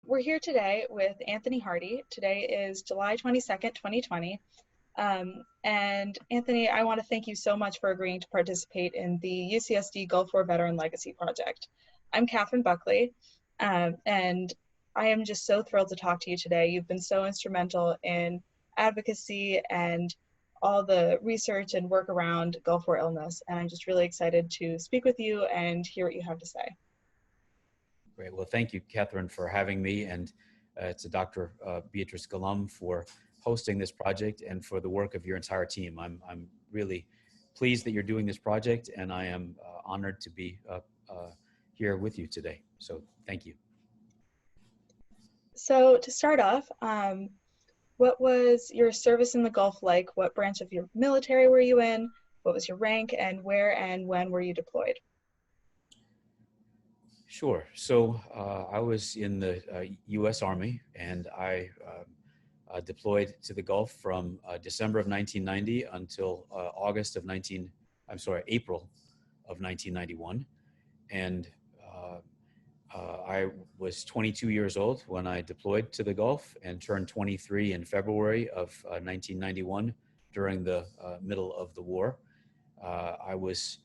We're here today with Anthony Hardie. Today is July 22nd, 2020. And Anthony, I want to thank you so much for agreeing to participate in the UCSD Gulf War Veteran Legacy Project. I'm Catherine Buckley, and I am just so thrilled to talk to you today. You've been so instrumental in advocacy and all the research and work around Gulf War illness, and I'm just really excited to speak with you and hear what you have to say. Great. Well, thank you, Catherine, for having me, and to Dr. Beatrice Golomb for hosting this project and for the work of your entire team. I'm really pleased that you're doing this project, and I am honored to be here with you today. So thank you. So to start off, what was your service in the Gulf like? What branch of your military were you in? What was your rank, and where and when were you deployed? Sure. So I was in the U.S. Army, and I deployed to the Gulf from December of 1990 until April of 1991. And I was 22 years old when I deployed to the Gulf and turned 23 in February of 1991 during the middle of the war. I was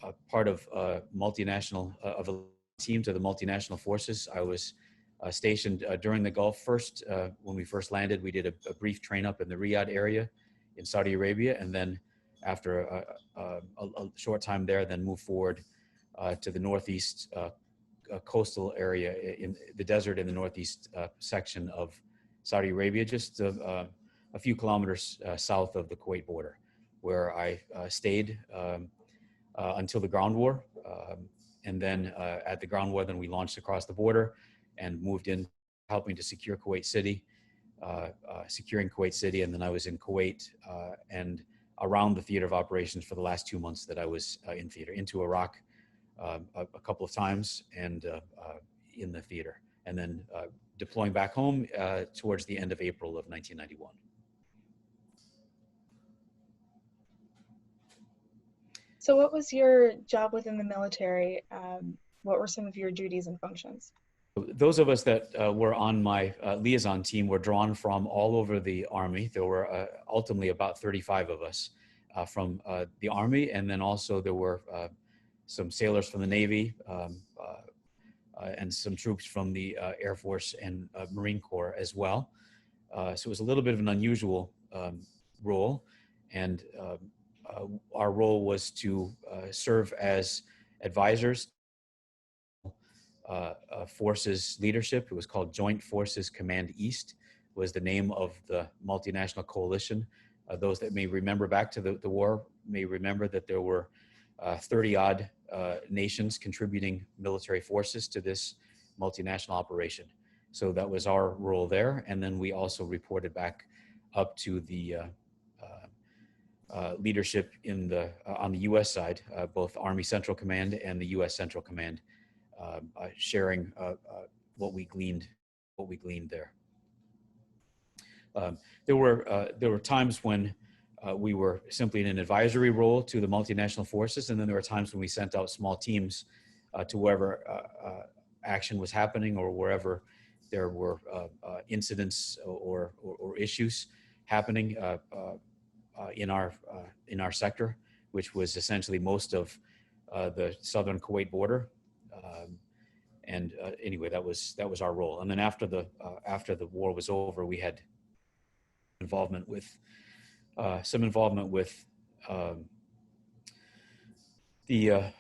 a part of a multinational, of a team to the multinational forces. I was stationed during the Gulf first. When we first landed, we did a brief train up in the Riyadh area in Saudi Arabia, and then after a short time there, then moved forward to the northeast coastal area in the desert in the northeast section of Saudi Arabia, just a few kilometers south of the Kuwait border, where I stayed until the ground war. And then at the ground war, then we launched across the border and moved in, helping to secure Kuwait City, securing Kuwait City. And then I was in Kuwait and around the theater of operations for the last 2 months that I was in theater, into Iraq a couple of times and in the theater. And then deploying back home towards the end of April of 1991. So what was your job within the military? What were some of your duties and functions? Those of us that were on my liaison team were drawn from all over the Army. There were ultimately about 35 of us from the Army, and then also there were some sailors from the Navy and some troops from the Air Force and Marine Corps as well. So it was a little bit of an unusual role, and our role was to serve as advisors forces leadership. It was called Joint Forces Command East, was the name of the multinational coalition. Those that may remember back to the war may remember that there were 30-odd nations contributing military forces to this multinational operation. So that was our role there. And then we also reported back up to the leadership in the on the U.S. side, both Army Central Command and the U.S. Central Command, sharing what we gleaned there. There were times when we were simply in an advisory role to the multinational forces, and then there were times when we sent out small teams to wherever action was happening or wherever there were incidents or issues happening in our sector, which was essentially most of the southern Kuwait border. Anyway, that was our role. And then after the war was over, we had involvement with some involvement with the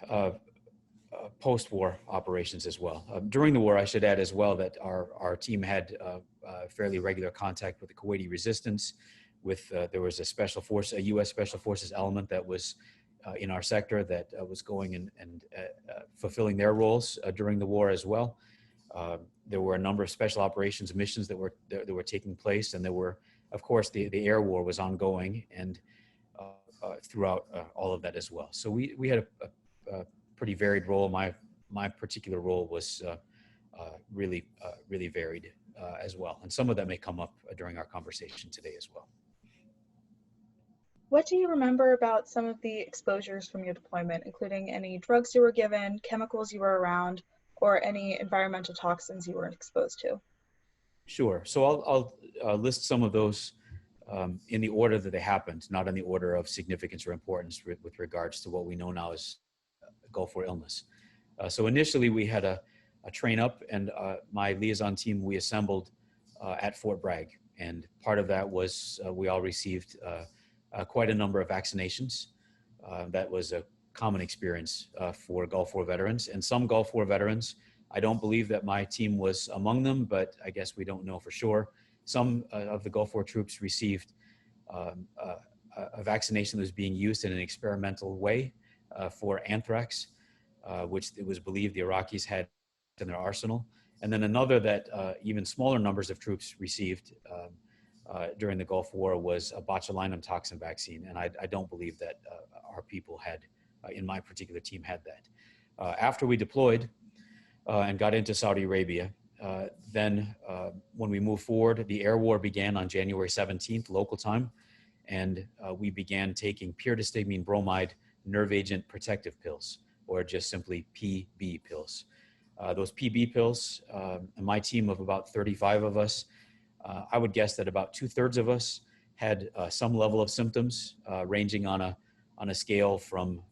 post-war operations as well. During the war, I should add as well that our team had fairly regular contact with the Kuwaiti resistance. There was a U.S. Special Forces element that was in our sector that was going and fulfilling their roles during the war as well. There were a number of special operations missions that were taking place, and there were, of course, the air war was ongoing and throughout all of that as well. So we had a pretty varied role. My particular role was really varied as well, and some of that may come up during our conversation today as well. What do you remember about some of the exposures from your deployment, including any drugs you were given, chemicals you were around, or any environmental toxins you were exposed to? Sure. So I'll list some of those in the order that they happened, not in the order of significance or importance with regards to what we know now as Gulf War illness. So initially we had a train up, and my liaison team, we assembled at Fort Bragg. And part of that was we all received quite a number of vaccinations. That was a common experience for Gulf War veterans. And some Gulf War veterans, I don't believe that my team was among them, but I guess we don't know for sure. Some of the Gulf War troops received a vaccination that was being used in an experimental way for anthrax, which it was believed the Iraqis had in their arsenal. And then another that even smaller numbers of troops received during the Gulf War was a botulinum toxin vaccine. And I don't believe that our people had, in my particular team, had that. After we deployed and got into Saudi Arabia, then when we moved forward, the air war began on January 17th, local time. And we began taking pyridostigmine bromide nerve agent protective pills, or just simply PB pills. Those PB pills, and my team of about 35 of us, I would guess that about 2/3 of us had some level of symptoms, ranging on a scale from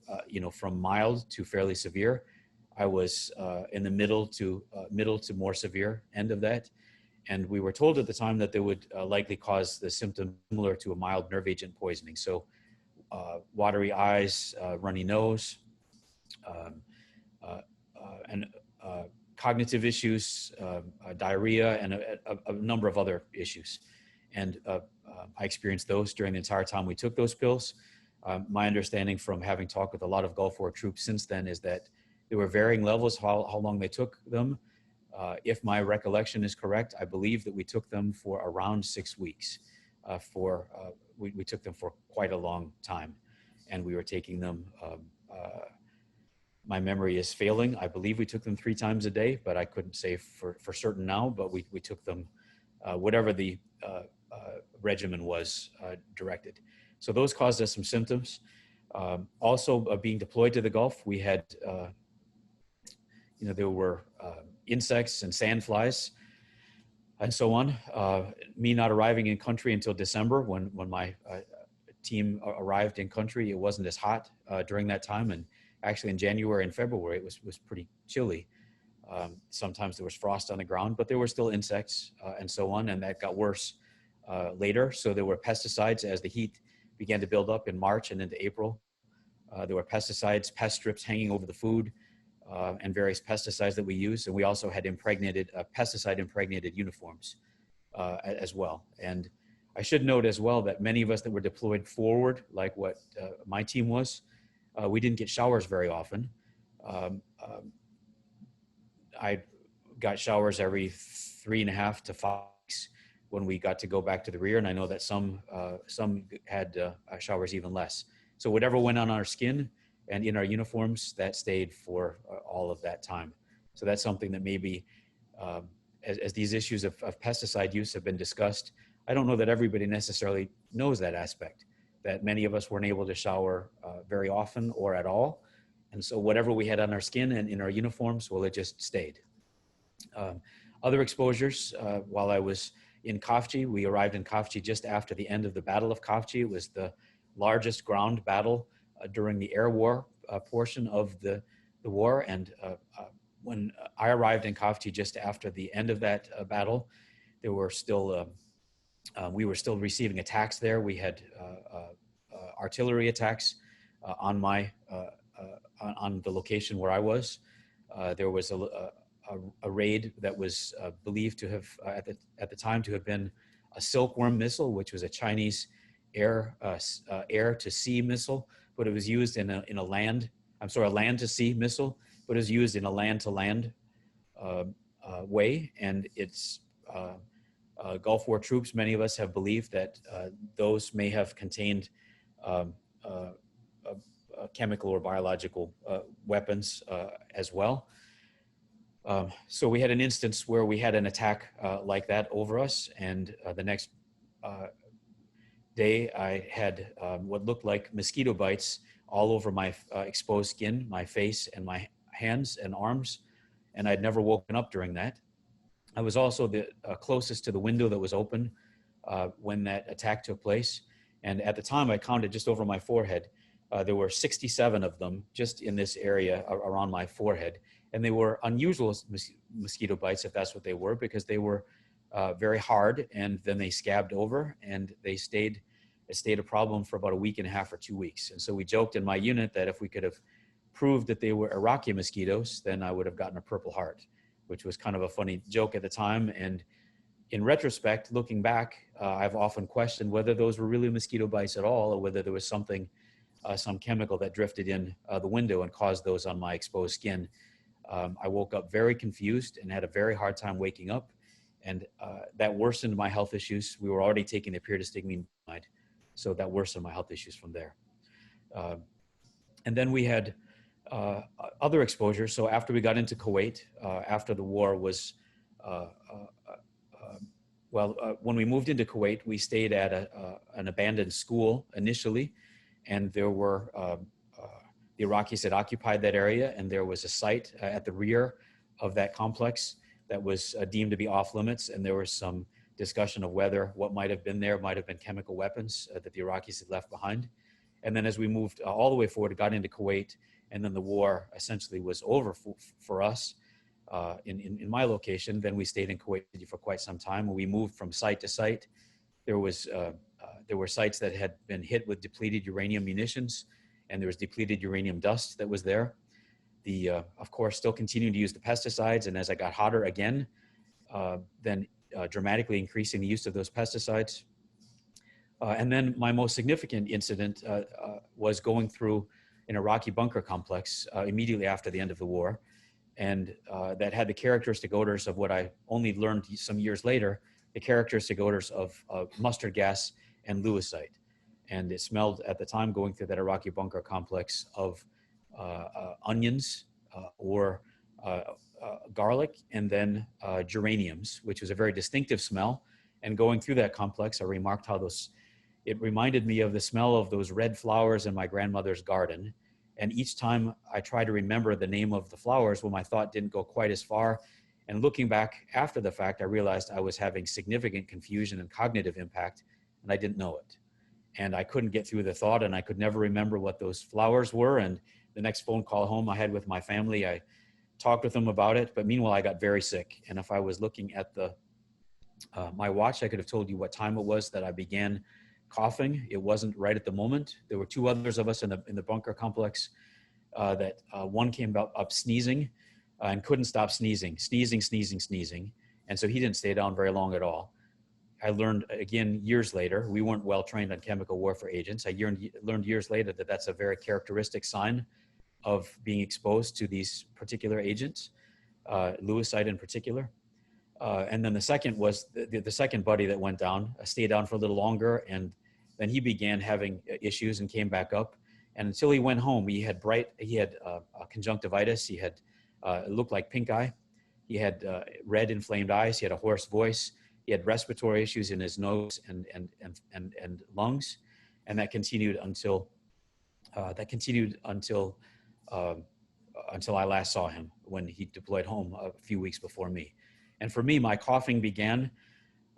from mild to fairly severe. I was in the middle to more severe end of that, and we were told at the time that they would likely cause the symptom similar to a mild nerve agent poisoning. So, watery eyes, runny nose, and cognitive issues, diarrhea, and a number of other issues. And I experienced those during the entire time we took those pills. My understanding from having talked with a lot of Gulf War troops since then is that there were varying levels how long they took them. If my recollection is correct, I believe that we took them for around 6 weeks. We took them for quite a long time, and we were taking them. My memory is failing. I believe we took them 3 times a day, but I couldn't say for certain now. But we took them, whatever the regimen was directed. So those caused us some symptoms. Also, being deployed to the Gulf, we had, there were insects and sandflies and so on. Me not arriving in country until December, when my team arrived in country, it wasn't as hot during that time. And actually in January and February, it was pretty chilly. Sometimes there was frost on the ground, but there were still insects and so on. And that got worse later. So there were pesticides as the heat began to build up in March and into April. There were pesticides, pest strips hanging over the food, and various pesticides that we used. And we also had pesticide-impregnated uniforms as well. And I should note as well that many of us that were deployed forward, like what my team was, we didn't get showers very often. I got showers every 3.5 to 5 weeks when we got to go back to the rear. And I know that some had showers even less. So whatever went on our skin and in our uniforms, that stayed for all of that time. So that's something that maybe, as these issues of pesticide use have been discussed, I don't know that everybody necessarily knows that aspect, that many of us weren't able to shower very often or at all. And so whatever we had on our skin and in our uniforms, well, it just stayed. Other exposures, while I was in Khafji, we arrived in Khafji just after the end of the Battle of Khafji. It was the largest ground battle during the air war portion of the war. And when I arrived in Khafji just after the end of that battle, there were still, we were still receiving attacks there. We had artillery attacks on the location where I was. There was a raid that was believed to have, at the time, to have been a silkworm missile, which was a Chinese air to sea missile, but it was used in a land to sea missile, but it was used in a land to land way. And it's Gulf War troops, many of us have believed that those may have contained chemical or biological weapons as well. So we had an instance where we had an attack like that over us, and the next day I had what looked like mosquito bites all over my exposed skin, my face and my hands and arms. and I'd never woken up during that. I was also the closest to the window that was open when that attack took place. And at the time, I counted just over my forehead. There were 67 of them just in this area around my forehead. And they were unusual mosquito bites, if that's what they were, because they were very hard, and then they scabbed over, and it stayed a problem for about a week and a half or 2 weeks. And so we joked in my unit that if we could have proved that they were Iraqi mosquitoes, then I would have gotten a Purple Heart, which was kind of a funny joke at the time. And in retrospect, looking back, I've often questioned whether those were really mosquito bites at all, or whether there was something, some chemical that drifted in the window and caused those on my exposed skin. I woke up very confused and had a very hard time waking up. And that worsened my health issues. We were already taking the pyridostigmine, so that worsened my health issues from there. And then we had other exposures. So after we got into Kuwait, after the war was, when we moved into Kuwait, we stayed at an abandoned school initially, and there were, the Iraqis had occupied that area, and there was a site at the rear of that complex that was deemed to be off limits, and there was some discussion of whether what might have been there might have been chemical weapons that the Iraqis had left behind. And then as we moved all the way forward, got into Kuwait, and then the war essentially was over for us in my location. Then we stayed in Kuwait for quite some time. When we moved from site to site, there were sites that had been hit with depleted uranium munitions, and there was depleted uranium dust that was there. Of course, still continuing to use the pesticides, and as I got hotter again, then dramatically increasing the use of those pesticides. And then my most significant incident was going through an Iraqi bunker complex immediately after the end of the war, and that had the characteristic odors of what I only learned some years later, the characteristic odors of mustard gas and lewisite. And it smelled at the time, going through that Iraqi bunker complex, of onions or garlic, and then geraniums, which was a very distinctive smell. And going through that complex, I remarked how it reminded me of the smell of those red flowers in my grandmother's garden. And each time I tried to remember the name of the flowers, well, my thought didn't go quite as far. And looking back after the fact, I realized I was having significant confusion and cognitive impact, and I didn't know it. And I couldn't get through the thought, and I could never remember what those flowers were. And the next phone call home I had with my family, I talked with them about it. But meanwhile, I got very sick. And if I was looking at my watch, I could have told you what time it was that I began coughing. It wasn't right at the moment. There were two others of us in the bunker complex that one came up sneezing and couldn't stop sneezing. And so he didn't stay down very long at all. I learned, again, years later, we weren't well trained on chemical warfare agents. I learned years later that that's a very characteristic sign of being exposed to these particular agents, lewisite in particular. And then the second was the second buddy that went down, stayed down for a little longer, and then he began having issues and came back up. And until he went home, he had conjunctivitis. He had, it looked like pink eye. He had red inflamed eyes. He had a hoarse voice. He had respiratory issues in his nose and lungs, and that continued until I last saw him when he deployed home a few weeks before me. And for me, my coughing began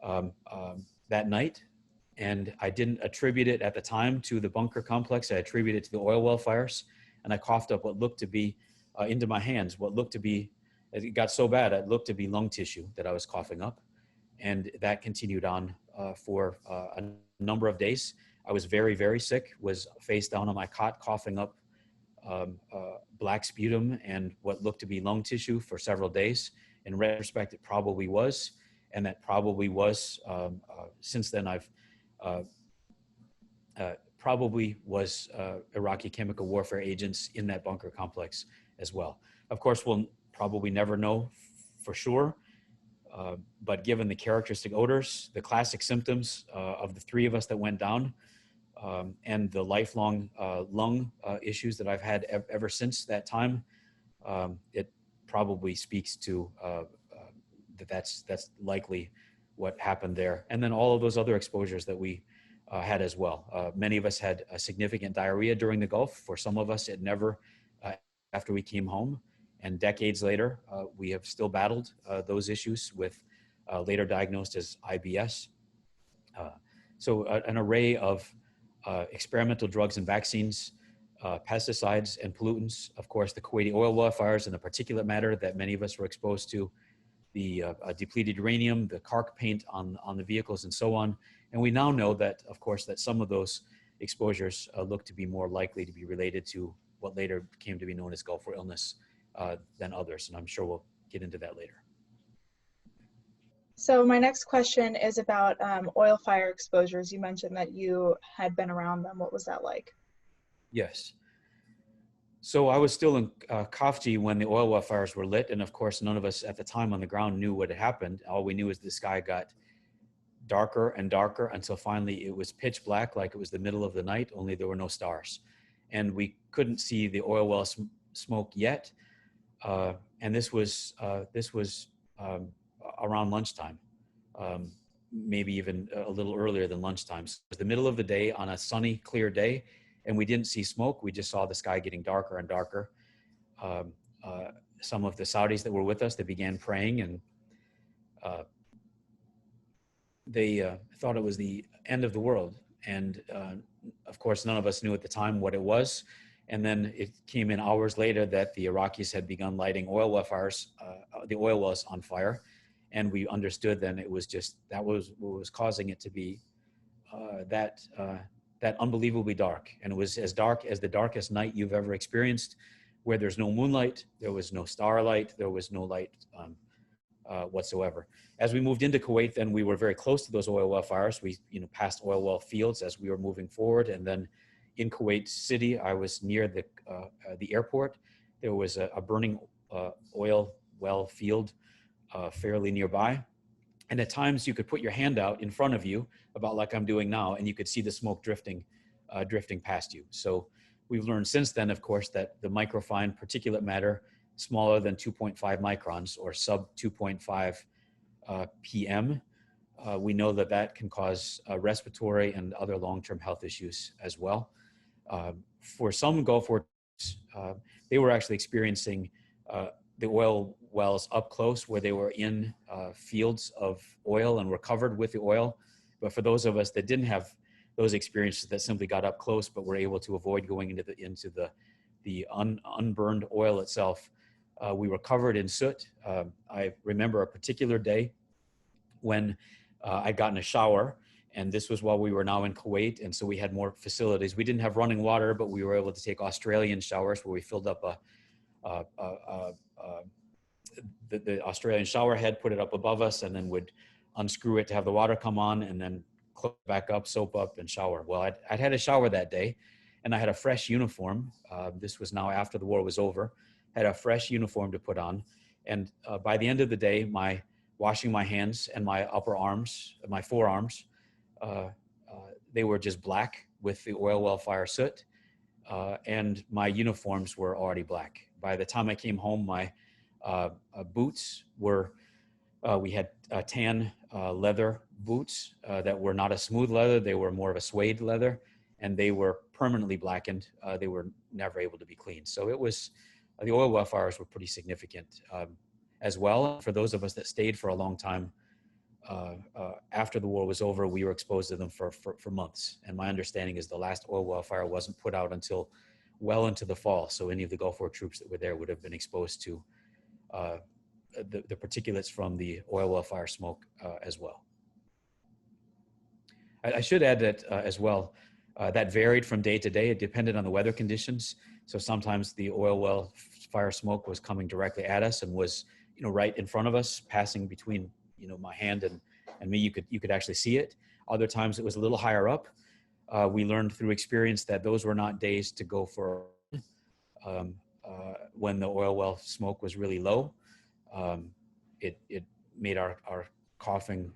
that night, and I didn't attribute it at the time to the bunker complex. I attributed it to the oil well fires, and I coughed up what looked to be into my hands. It got so bad, it looked to be lung tissue that I was coughing up. And that continued on for a number of days. I was very, very sick, was face down on my cot, coughing up black sputum and what looked to be lung tissue for several days. In retrospect, it probably was. And that probably was, since then I've probably was Iraqi chemical warfare agents in that bunker complex as well. Of course, we'll probably never know for sure. But given the characteristic odors, the classic symptoms of the three of us that went down, and the lifelong lung issues that I've had ever since that time, it probably speaks to that's likely what happened there. And then all of those other exposures that we had as well. Many of us had a significant diarrhea during the Gulf. For some of us, it never, after we came home. And decades later, we have still battled those issues with later diagnosed as IBS. So an array of experimental drugs and vaccines, pesticides and pollutants, of course, the Kuwaiti oil well fires and the particulate matter that many of us were exposed to, the depleted uranium, the caulk paint on the vehicles and so on. And we now know that, of course, that some of those exposures look to be more likely to be related to what later came to be known as Gulf War illness than others. And I'm sure we'll get into that later. So my next question is about oil fire exposures. You mentioned that you had been around them. What was that like? Yes. So I was still in Khafji when the oil well fires were lit. And of course, none of us at the time on the ground knew what had happened. All we knew is the sky got darker and darker until finally it was pitch black, like it was the middle of the night, only there were no stars. And we couldn't see the oil well smoke yet. And this was around lunchtime, maybe even a little earlier than lunchtime. So it was the middle of the day on a sunny, clear day, and we didn't see smoke. We just saw the sky getting darker and darker. Some of the Saudis that were with us, they began praying, and they thought it was the end of the world. And of course, none of us knew at the time what it was. And then it came in hours later that the Iraqis had begun lighting oil well fires, the oil wells on fire. And we understood then it was just, that was what was causing it to be that unbelievably dark. And it was as dark as the darkest night you've ever experienced, where there's no moonlight, there was no starlight, there was no light whatsoever. As we moved into Kuwait, then we were very close to those oil well fires. We passed oil well fields as we were moving forward. And then in Kuwait City, I was near the airport. There was a burning oil well field fairly nearby. And at times you could put your hand out in front of you, about like I'm doing now, and you could see the smoke drifting past you. So we've learned since then, of course, that the microfine particulate matter, smaller than 2.5 microns or sub 2.5 PM, we know that that can cause respiratory and other long-term health issues as well. For some Gulf War, they were actually experiencing the oil wells up close, where they were in fields of oil and were covered with the oil. But for those of us that didn't have those experiences, that simply got up close but were able to avoid going into the unburned oil itself, we were covered in soot. I remember a particular day when I'd gotten a shower, and this was while we were now in Kuwait, and so we had more facilities. We didn't have running water, but we were able to take Australian showers, where we filled up the Australian shower head, put it up above us, and then would unscrew it to have the water come on, and then close back up, soap up, and shower. Well, I'd had a shower that day, and I had a fresh uniform. This was now after the war was over. Had a fresh uniform to put on, and by the end of the day, washing my hands and my upper arms, my forearms, they were just black with the oil well fire soot, and my uniforms were already black. By the time I came home, my boots were, we had tan leather boots that were not a smooth leather, they were more of a suede leather, and they were permanently blackened. They were never able to be cleaned. So it was, the oil well fires were pretty significant as well. For those of us that stayed for a long time, after the war was over, we were exposed to them for months. And my understanding is the last oil well fire wasn't put out until well into the fall. So any of the Gulf War troops that were there would have been exposed to the particulates from the oil well fire smoke as well. I should add that as well, that varied from day to day. It depended on the weather conditions. So sometimes the oil well fire smoke was coming directly at us and was, right in front of us, passing between, my hand and me. You could actually see it. Other times it was a little higher up. We learned through experience that those were not days to go for when the oil well smoke was really low. It made our coughing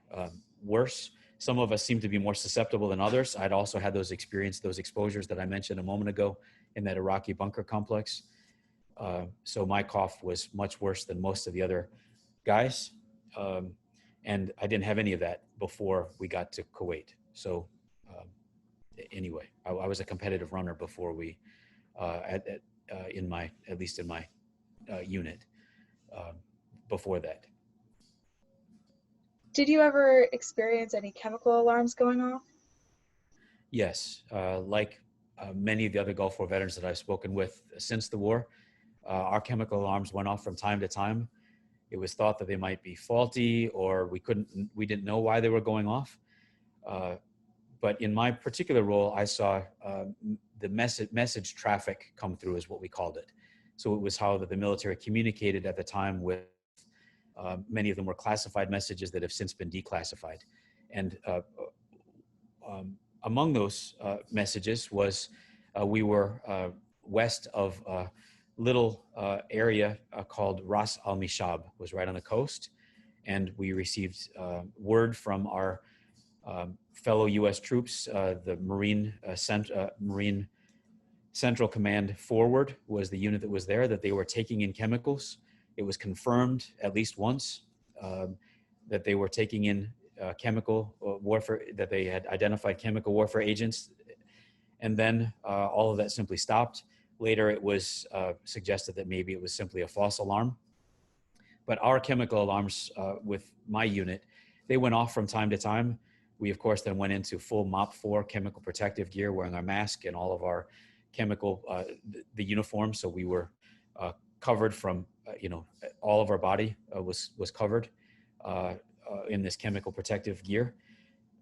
worse. Some of us seem to be more susceptible than others. I'd also had those exposures that I mentioned a moment ago in that Iraqi bunker complex. So my cough was much worse than most of the other guys. And I didn't have any of that before we got to Kuwait. So anyway, I was a competitive runner before we, at least in my unit before that. Did you ever experience any chemical alarms going off? Yes, like many of the other Gulf War veterans that I've spoken with since the war, our chemical alarms went off from time to time. It was thought that they might be faulty, or we didn't know why they were going off. But in my particular role, I saw the message traffic come through, is what we called it. So it was how the military communicated at the time with, many of them were classified messages that have since been declassified. And among those messages was we were west of a little area called Ras Al Mishab, was right on the coast. And we received word from our fellow U.S. troops, the Marine Central Command Forward was the unit that was there, that they were taking in chemicals. It was confirmed at least once that they were taking in chemical warfare, that they had identified chemical warfare agents. And then all of that simply stopped. Later, it was suggested that maybe it was simply a false alarm. But our chemical alarms with my unit, they went off from time to time. We, of course, then went into full MOP4 chemical protective gear, wearing our mask and all of our chemical, the uniform. So we were covered from, all of our body was covered in this chemical protective gear.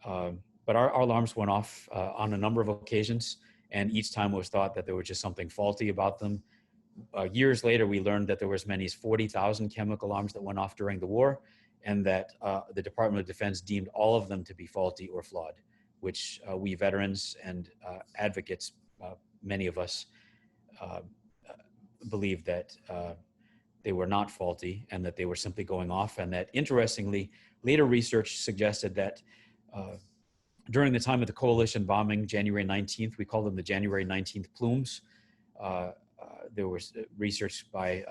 But our alarms went off on a number of occasions, and each time it was thought that there was just something faulty about them. Years later, we learned that there were as many as 40,000 chemical alarms that went off during the war, and that the Department of Defense deemed all of them to be faulty or flawed, which we veterans and advocates, many of us, believed that they were not faulty and that they were simply going off. And that, interestingly, later research suggested that during the time of the coalition bombing, January 19th, we call them the January 19th plumes. There was research by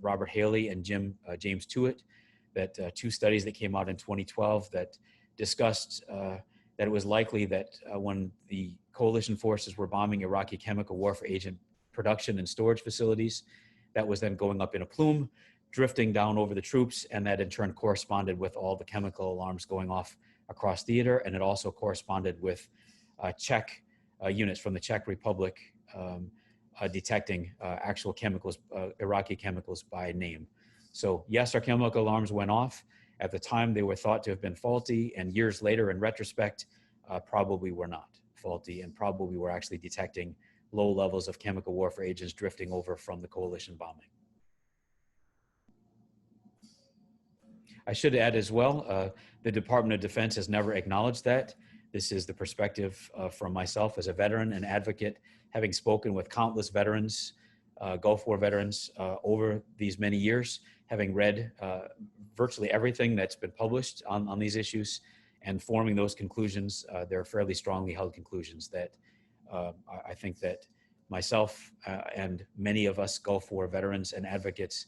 Robert Haley and James Tewitt, that two studies that came out in 2012 that discussed that it was likely that when the coalition forces were bombing Iraqi chemical warfare agent production and storage facilities, that was then going up in a plume, drifting down over the troops, and that in turn corresponded with all the chemical alarms going off across theater. And it also corresponded with Czech units from the Czech Republic detecting actual chemicals, Iraqi chemicals by name. So yes, our chemical alarms went off. At the time, they were thought to have been faulty, and years later, in retrospect, probably were not faulty, and probably were actually detecting low levels of chemical warfare agents drifting over from the coalition bombing. I should add as well, the Department of Defense has never acknowledged that. This is the perspective from myself as a veteran and advocate, having spoken with countless veterans, Gulf War veterans over these many years, having read virtually everything that's been published on these issues, and forming those conclusions. They're fairly strongly held conclusions that I think that myself and many of us Gulf War veterans and advocates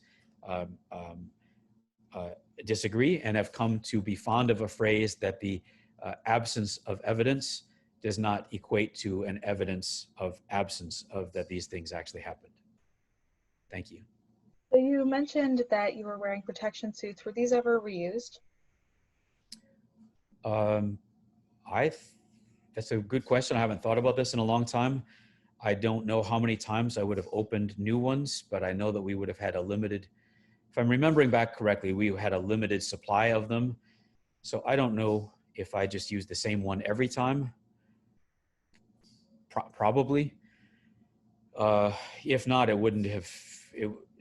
disagree, and have come to be fond of a phrase that the absence of evidence does not equate to an evidence of absence of that these things actually happened. Thank you. So you mentioned that you were wearing protection suits. Were these ever reused? That's a good question. I haven't thought about this in a long time. I don't know how many times I would have opened new ones, but I know that we would have had a limited, if I'm remembering back correctly, we had a limited supply of them. So I don't know if I just used the same one every time. Probably. If not, it wouldn't have,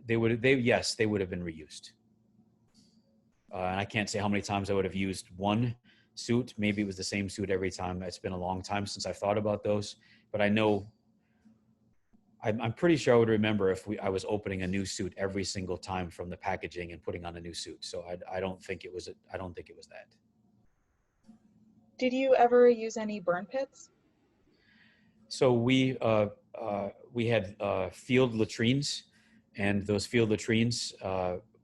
they would have been reused. And I can't say how many times I would have used one suit. Maybe it was the same suit every time. It's been a long time since I've thought about those, but I know, I'm pretty sure I would remember if I was opening a new suit every single time from the packaging and putting on a new suit. So I don't think it was that. Did you ever use any burn pits? So we had field latrines, and those field latrines,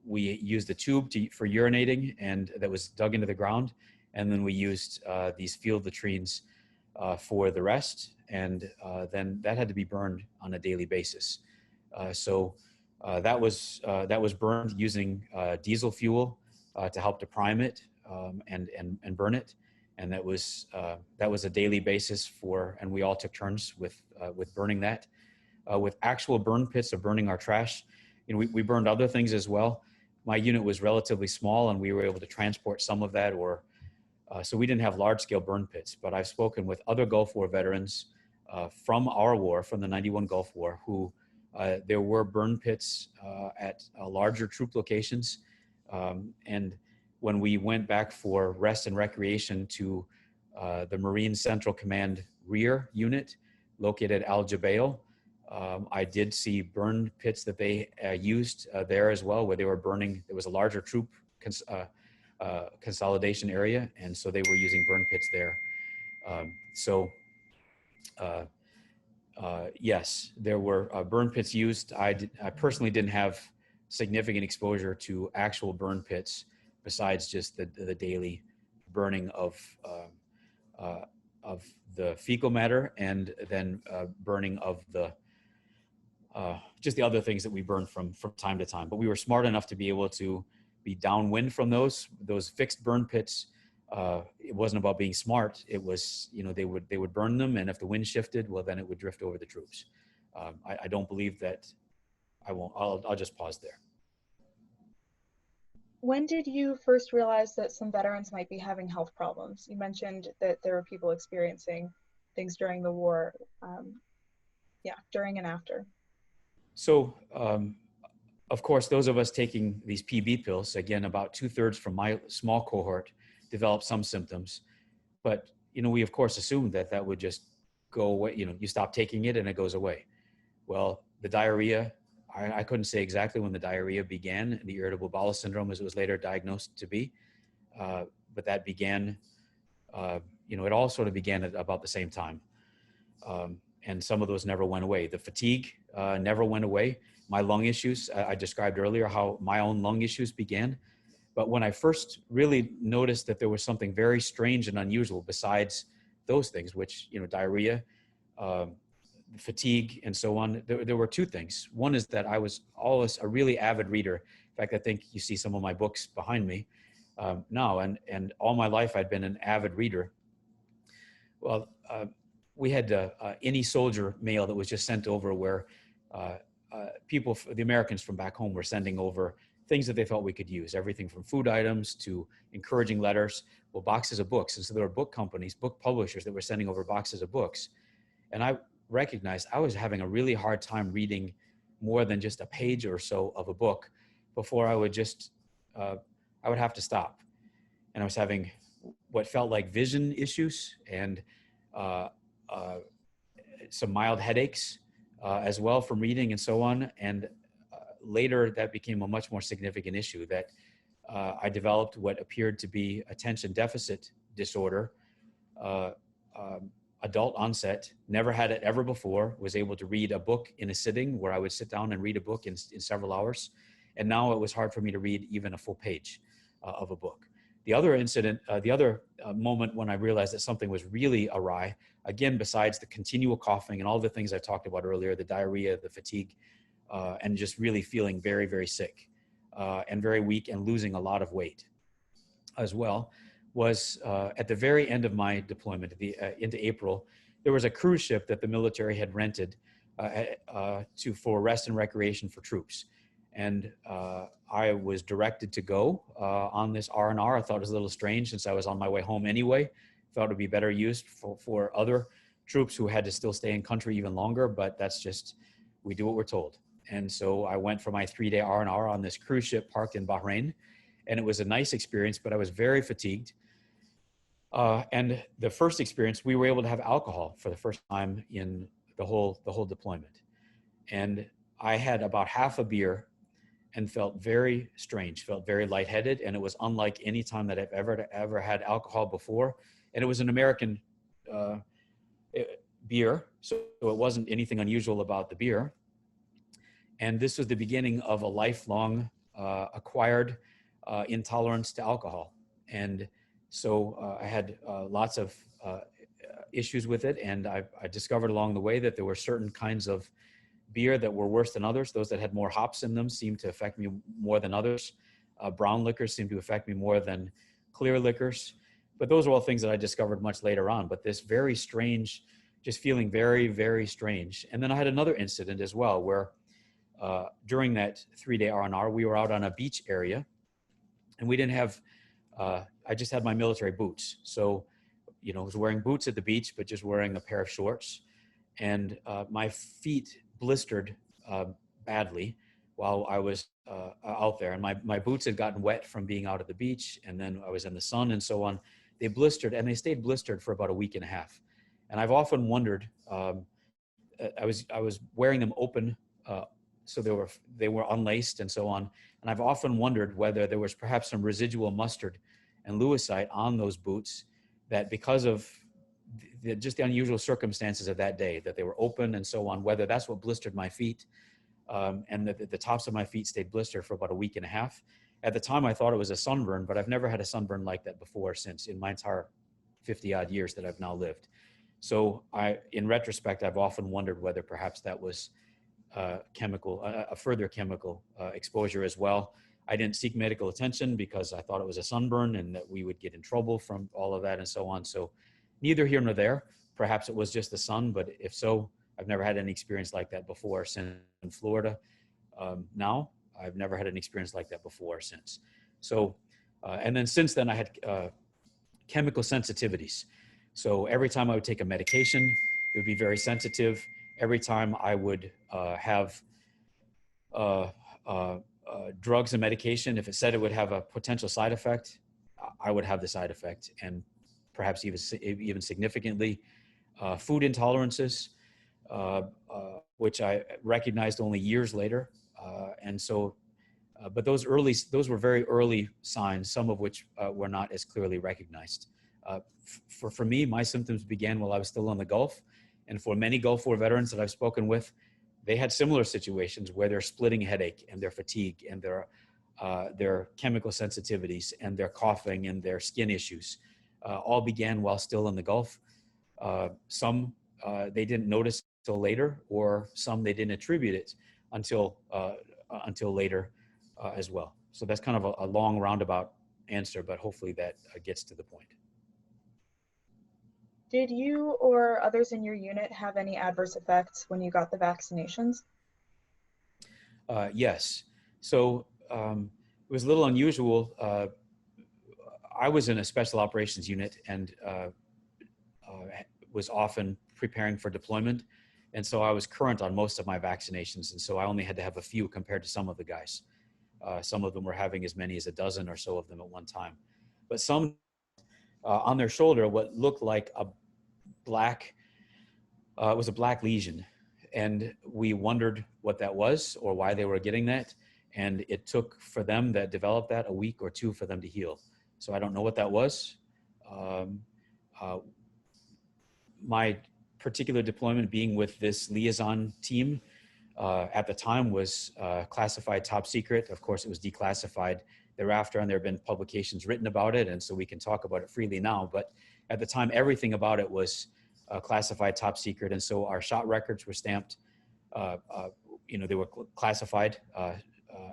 we used a tube for urinating, and that was dug into the ground. And then we used these field latrines for the rest. And then that had to be burned on a daily basis. So That was burned using diesel fuel to help to prime it and burn it, and that was a daily basis for, and we all took turns with burning that. With actual burn pits of burning our trash, we burned other things as well. My unit was relatively small, and we were able to transport some of that, so we didn't have large-scale burn pits. But I've spoken with other Gulf War veterans from our war, from the '91 Gulf War, who there were burn pits at larger troop locations. And when we went back for rest and recreation to the Marine Central Command rear unit located at Al Jabail, I did see burn pits that they used there as well, where they were burning. There was a larger troop consolidation area, and so they were using burn pits there. Yes, there were burn pits used. I personally didn't have significant exposure to actual burn pits besides just the daily burning of the fecal matter, and then burning of just the other things that we burned from time to time. But we were smart enough to be able to be downwind from those fixed burn pits. It wasn't about being smart. It was, they would burn them, and if the wind shifted, well, then it would drift over the troops. I don't believe that. I'll just pause there. When did you first realize that some veterans might be having health problems? You mentioned that there were people experiencing things during the war. During and after. So, of course, those of us taking these PB pills, again, about 2/3 from my small cohort, developed some symptoms. But, we of course assumed that would just go away. You stop taking it and it goes away. Well, the diarrhea, I couldn't say exactly when the diarrhea began, the irritable bowel syndrome, as it was later diagnosed to be. But that began, it all sort of began at about the same time. And some of those never went away. The fatigue never went away. My lung issues, I described earlier how my own lung issues began. But when I first really noticed that there was something very strange and unusual besides those things, which, diarrhea, fatigue, and so on, there were two things. One is that I was always a really avid reader. In fact, I think you see some of my books behind me now, and all my life I'd been an avid reader. Well, we had any soldier mail that was just sent over, where people, the Americans from back home, were sending over things that they felt we could use, everything from food items to encouraging letters, well, boxes of books. And so there were book companies, book publishers that were sending over boxes of books. And I recognized I was having a really hard time reading more than just a page or so of a book before I would just, I would have to stop. And I was having what felt like vision issues and some mild headaches as well from reading and so on. And later that became a much more significant issue, that I developed what appeared to be attention deficit disorder, adult onset, never had it ever before, was able to read a book in a sitting, where I would sit down and read a book in several hours. And now it was hard for me to read even a full page of a book. The other incident, the other moment when I realized that something was really awry, again, besides the continual coughing and all the things I talked about earlier, the diarrhea, the fatigue, and just really feeling very, very sick and very weak and losing a lot of weight as well, was at the very end of my deployment, into April, there was a cruise ship that the military had rented for rest and recreation for troops. And I was directed to go on this R&R. I thought it was a little strange, since I was on my way home anyway. Thought it would be better used for other troops who had to still stay in country even longer, but that's just, we do what we're told. And so I went for my 3-day R&R on this cruise ship parked in Bahrain. And it was a nice experience, but I was very fatigued. And the first experience, we were able to have alcohol for the first time in the whole deployment. And I had about half a beer and felt very strange, felt very lightheaded. And it was unlike any time that I've ever had alcohol before. And it was an American beer, so it wasn't anything unusual about the beer. And this was the beginning of a lifelong acquired intolerance to alcohol. And so I had lots of issues with it. And I discovered along the way that there were certain kinds of beer that were worse than others. Those that had more hops in them seemed to affect me more than others. Brown liquors seemed to affect me more than clear liquors. But those are all things that I discovered much later on. But this very strange, just feeling very, very strange. And then I had another incident as well where during that 3-day R&R, we were out on a beach area and we didn't have, I just had my military boots. So, you know, I was wearing boots at the beach, but just wearing a pair of shorts. And my feet blistered badly while I was out there. And my boots had gotten wet from being out at the beach. And then I was in the sun and so on. They blistered and they stayed blistered for about a week and a half. And I've often wondered, I was wearing them open, so they were unlaced and so on. And I've often wondered whether there was perhaps some residual mustard and lewisite on those boots that because of just the unusual circumstances of that day, that they were open and so on, whether that's what blistered my feet, and the tops of my feet stayed blistered for about a week and a half. At the time, I thought it was a sunburn, but I've never had a sunburn like that before since in my entire 50-odd years that I've now lived. So in retrospect, I've often wondered whether perhaps that was a further chemical exposure as well. I didn't seek medical attention because I thought it was a sunburn and that we would get in trouble from all of that and so on. So neither here nor there. Perhaps it was just the sun, but if so, I've never had any experience like that before since in Florida. Now, I've never had an experience like that before since. So, and then since then I had chemical sensitivities. So every time I would take a medication, it would be very sensitive. Every time I would have drugs and medication, if it said it would have a potential side effect, I would have the side effect, and perhaps even significantly. Food intolerances, which I recognized only years later. And so, but those were very early signs, some of which were not as clearly recognized. For me, my symptoms began while I was still on the Gulf. And for many Gulf War veterans that I've spoken with, they had similar situations where their splitting headache and their fatigue and their chemical sensitivities and their coughing and their skin issues all began while still in the Gulf. Some they didn't notice until later, or some they didn't attribute it until later as well. So that's kind of a long roundabout answer, but hopefully that gets to the point. Did you or others in your unit have any adverse effects when you got the vaccinations? Yes. So it was a little unusual. I was in a special operations unit and was often preparing for deployment. And so I was current on most of my vaccinations. And so I only had to have a few compared to some of the guys. Some of them were having as many as a dozen or so of them at one time. But some on their shoulder, what looked like a black, it was a black lesion. And we wondered what that was or why they were getting that. And it took for them that developed that a week or two for them to heal. So I don't know what that was. My particular deployment being with this liaison team at the time was classified top secret. Of course, it was declassified thereafter, and there have been publications written about it, and so we can talk about it freely now. But at the time, everything about it was classified top secret, and so our shot records were stamped. They were classified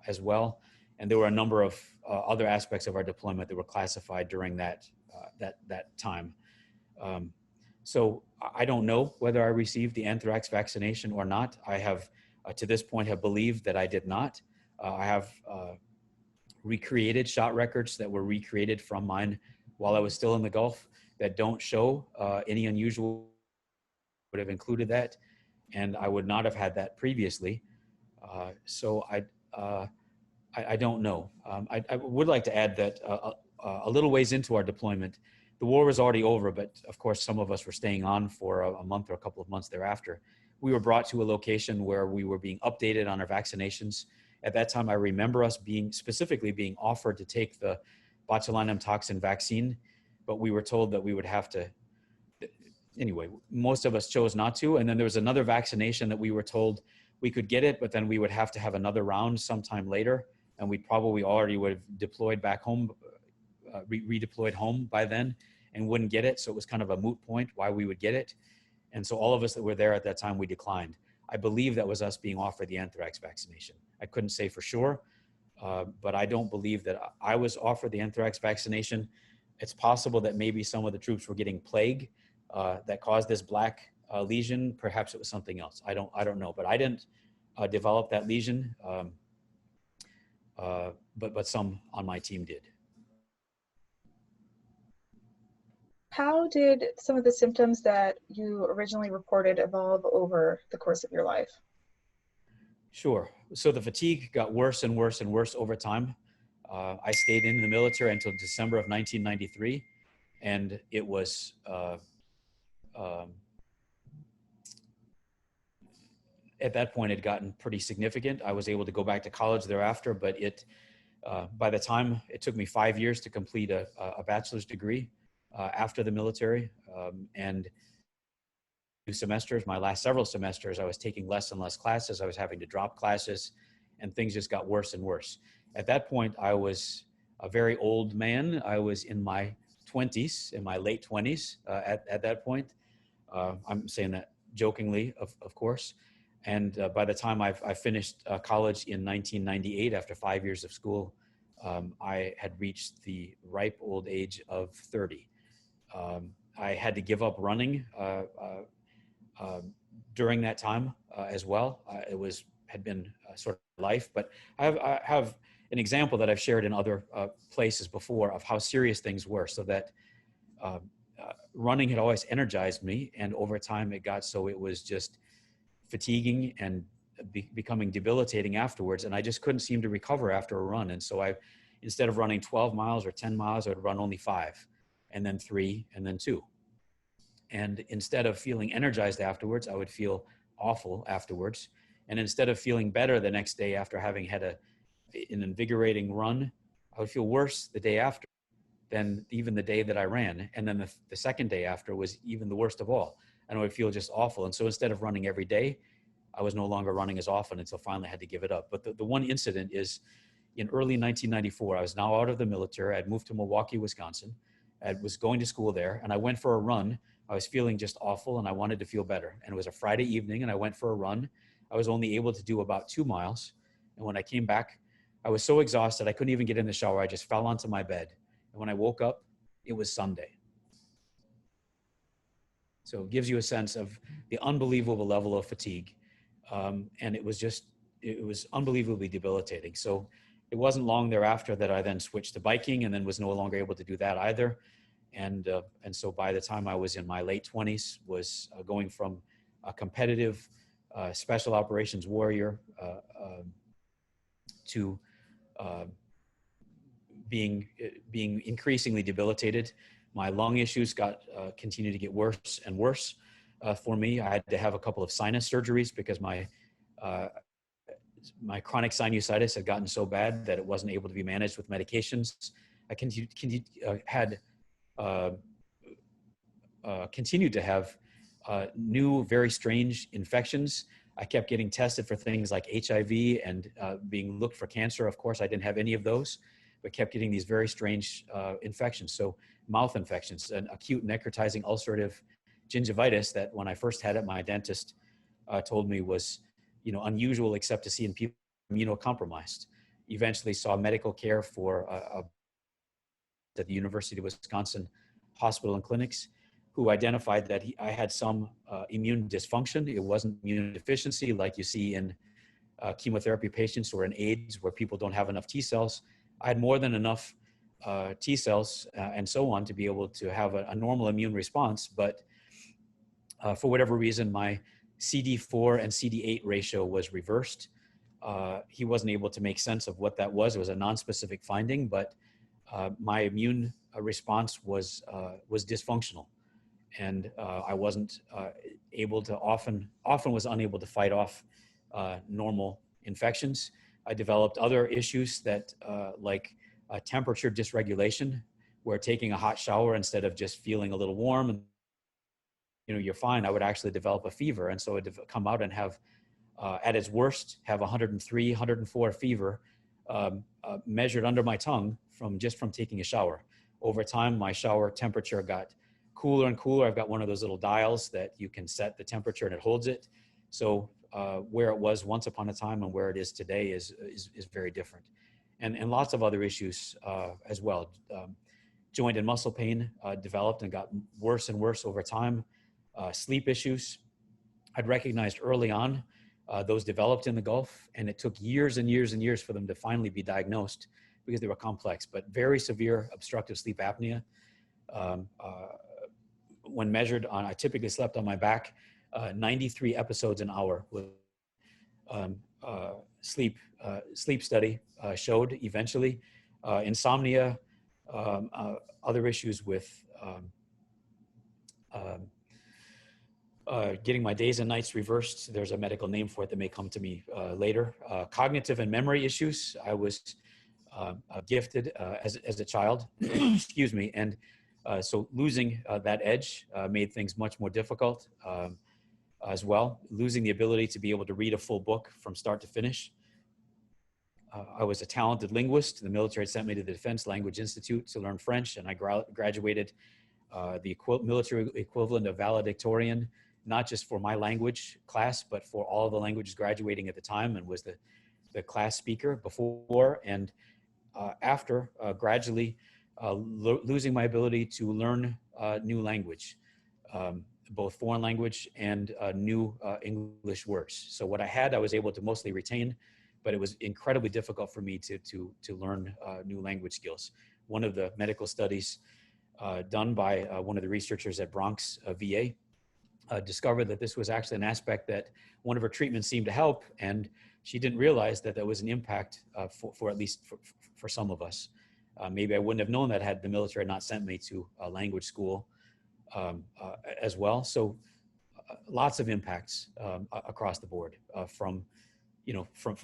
as well, and there were a number of other aspects of our deployment that were classified during that time. So I don't know whether I received the anthrax vaccination or not. I have, to this point, have believed that I did not. I have recreated shot records that were recreated from mine while I was still in the Gulf that don't show any unusual, would have included that, and I would not have had that previously. So I don't know. I would like to add that a little ways into our deployment, the war was already over, but of course some of us were staying on for a month or a couple of months thereafter. We were brought to a location where we were being updated on our vaccinations. At that time, I remember us specifically being offered to take the botulinum toxin vaccine, but we were told that we would have to, anyway, most of us chose not to. And then there was another vaccination that we were told we could get it, but then we would have to have another round sometime later. And we probably already would have deployed back home, redeployed home by then, and wouldn't get it. So it was kind of a moot point why we would get it. And so all of us that were there at that time, we declined. I believe that was us being offered the anthrax vaccination. I couldn't say for sure, but I don't believe that I was offered the anthrax vaccination. It's possible that maybe some of the troops were getting plague that caused this black lesion. Perhaps it was something else. I don't know, but I didn't develop that lesion, but some on my team did. How did some of the symptoms that you originally reported evolve over the course of your life? Sure. So the fatigue got worse and worse and worse over time. I stayed in the military until December of 1993, and it was at that point, it had gotten pretty significant. I was able to go back to college thereafter, but by the time it took me 5 years to complete a bachelor's degree after the military, and 2 semesters, my last several semesters, I was taking less and less classes. I was having to drop classes, and things just got worse and worse. At that point, I was a very old man. I was in my 20s, in my late 20s at that point. I'm saying that jokingly, of course. And by the time I finished college in 1998, after 5 years of school, I had reached the ripe old age of 30. I had to give up running during that time as well. It had been sort of life, but I have an example that I've shared in other places before of how serious things were, so that running had always energized me, and over time it got so it was just fatiguing and becoming debilitating afterwards, and I just couldn't seem to recover after a run. And so instead of running 12 miles or 10 miles, I would run only 5, and then 3, and then 2. And instead of feeling energized afterwards, I would feel awful afterwards. And instead of feeling better the next day after having had an invigorating run, I would feel worse the day after than even the day that I ran. And then the second day after was even the worst of all. And I would feel just awful. And so instead of running every day, I was no longer running as often until finally I had to give it up. But the one incident is in early 1994, I was now out of the military. I'd moved to Milwaukee, Wisconsin. I was going to school there, and I went for a run. I was feeling just awful, and I wanted to feel better. And it was a Friday evening, and I went for a run. I was only able to do about 2 miles. And when I came back, I was so exhausted, I couldn't even get in the shower. I just fell onto my bed. And when I woke up, it was Sunday. So it gives you a sense of the unbelievable level of fatigue. And it was unbelievably debilitating. So it wasn't long thereafter that I then switched to biking, and then was no longer able to do that either. And so by the time I was in my late 20s, was going from a competitive special operations warrior to being increasingly debilitated. My lung issues continued to get worse and worse for me. I had to have a couple of sinus surgeries because my chronic sinusitis had gotten so bad that it wasn't able to be managed with medications. I continued to have new, very strange infections. I kept getting tested for things like HIV and being looked for cancer. Of course, I didn't have any of those, but kept getting these very strange infections. So mouth infections, an acute necrotizing ulcerative gingivitis that when I first had it, my dentist told me was, unusual except to see in people immunocompromised. Eventually saw medical care at the University of Wisconsin Hospital and Clinics, who identified that I had some immune dysfunction. It wasn't immune deficiency like you see in chemotherapy patients or in AIDS, where people don't have enough T cells. I had more than enough T cells and so on to be able to have a normal immune response. But for whatever reason, my CD4 and CD8 ratio was reversed. He wasn't able to make sense of what that was. It was a non-specific finding, but my immune response was dysfunctional. And I wasn't able to often was unable to fight off normal infections. I developed other issues that like temperature dysregulation, where taking a hot shower instead of just feeling a little warm and you're fine, I would actually develop a fever. And so it'd come out and have, at its worst, have 103, 104 fever measured under my tongue from taking a shower. Over time, my shower temperature got cooler and cooler. I've got one of those little dials that you can set the temperature and it holds it. So where it was once upon a time and where it is today is very different. And lots of other issues as well. Joint and muscle pain developed and got worse and worse over time. Sleep issues, I'd recognized early on those developed in the Gulf, and it took years and years and years for them to finally be diagnosed because they were complex, but very severe obstructive sleep apnea. When measured on, I typically slept on my back 93 episodes an hour with sleep study showed eventually. Insomnia, other issues with getting my days and nights reversed. There's a medical name for it that may come to me later. Cognitive and memory issues. I was gifted as a child, excuse me, and so losing that edge made things much more difficult as well. Losing the ability to be able to read a full book from start to finish. I was a talented linguist. The military sent me to the Defense Language Institute to learn French, and I graduated the military equivalent of valedictorian, not just for my language class, but for all the languages graduating at the time, and was the class speaker before and after gradually losing my ability to learn new language, both foreign language and new English words. So what I had, I was able to mostly retain, but it was incredibly difficult for me to learn new language skills. One of the medical studies done by one of the researchers at Bronx VA discovered that this was actually an aspect that one of her treatments seemed to help, and she didn't realize that there was an impact for at least for some of us. Maybe I wouldn't have known that had the military not sent me to a language school as well. So lots of impacts across the board from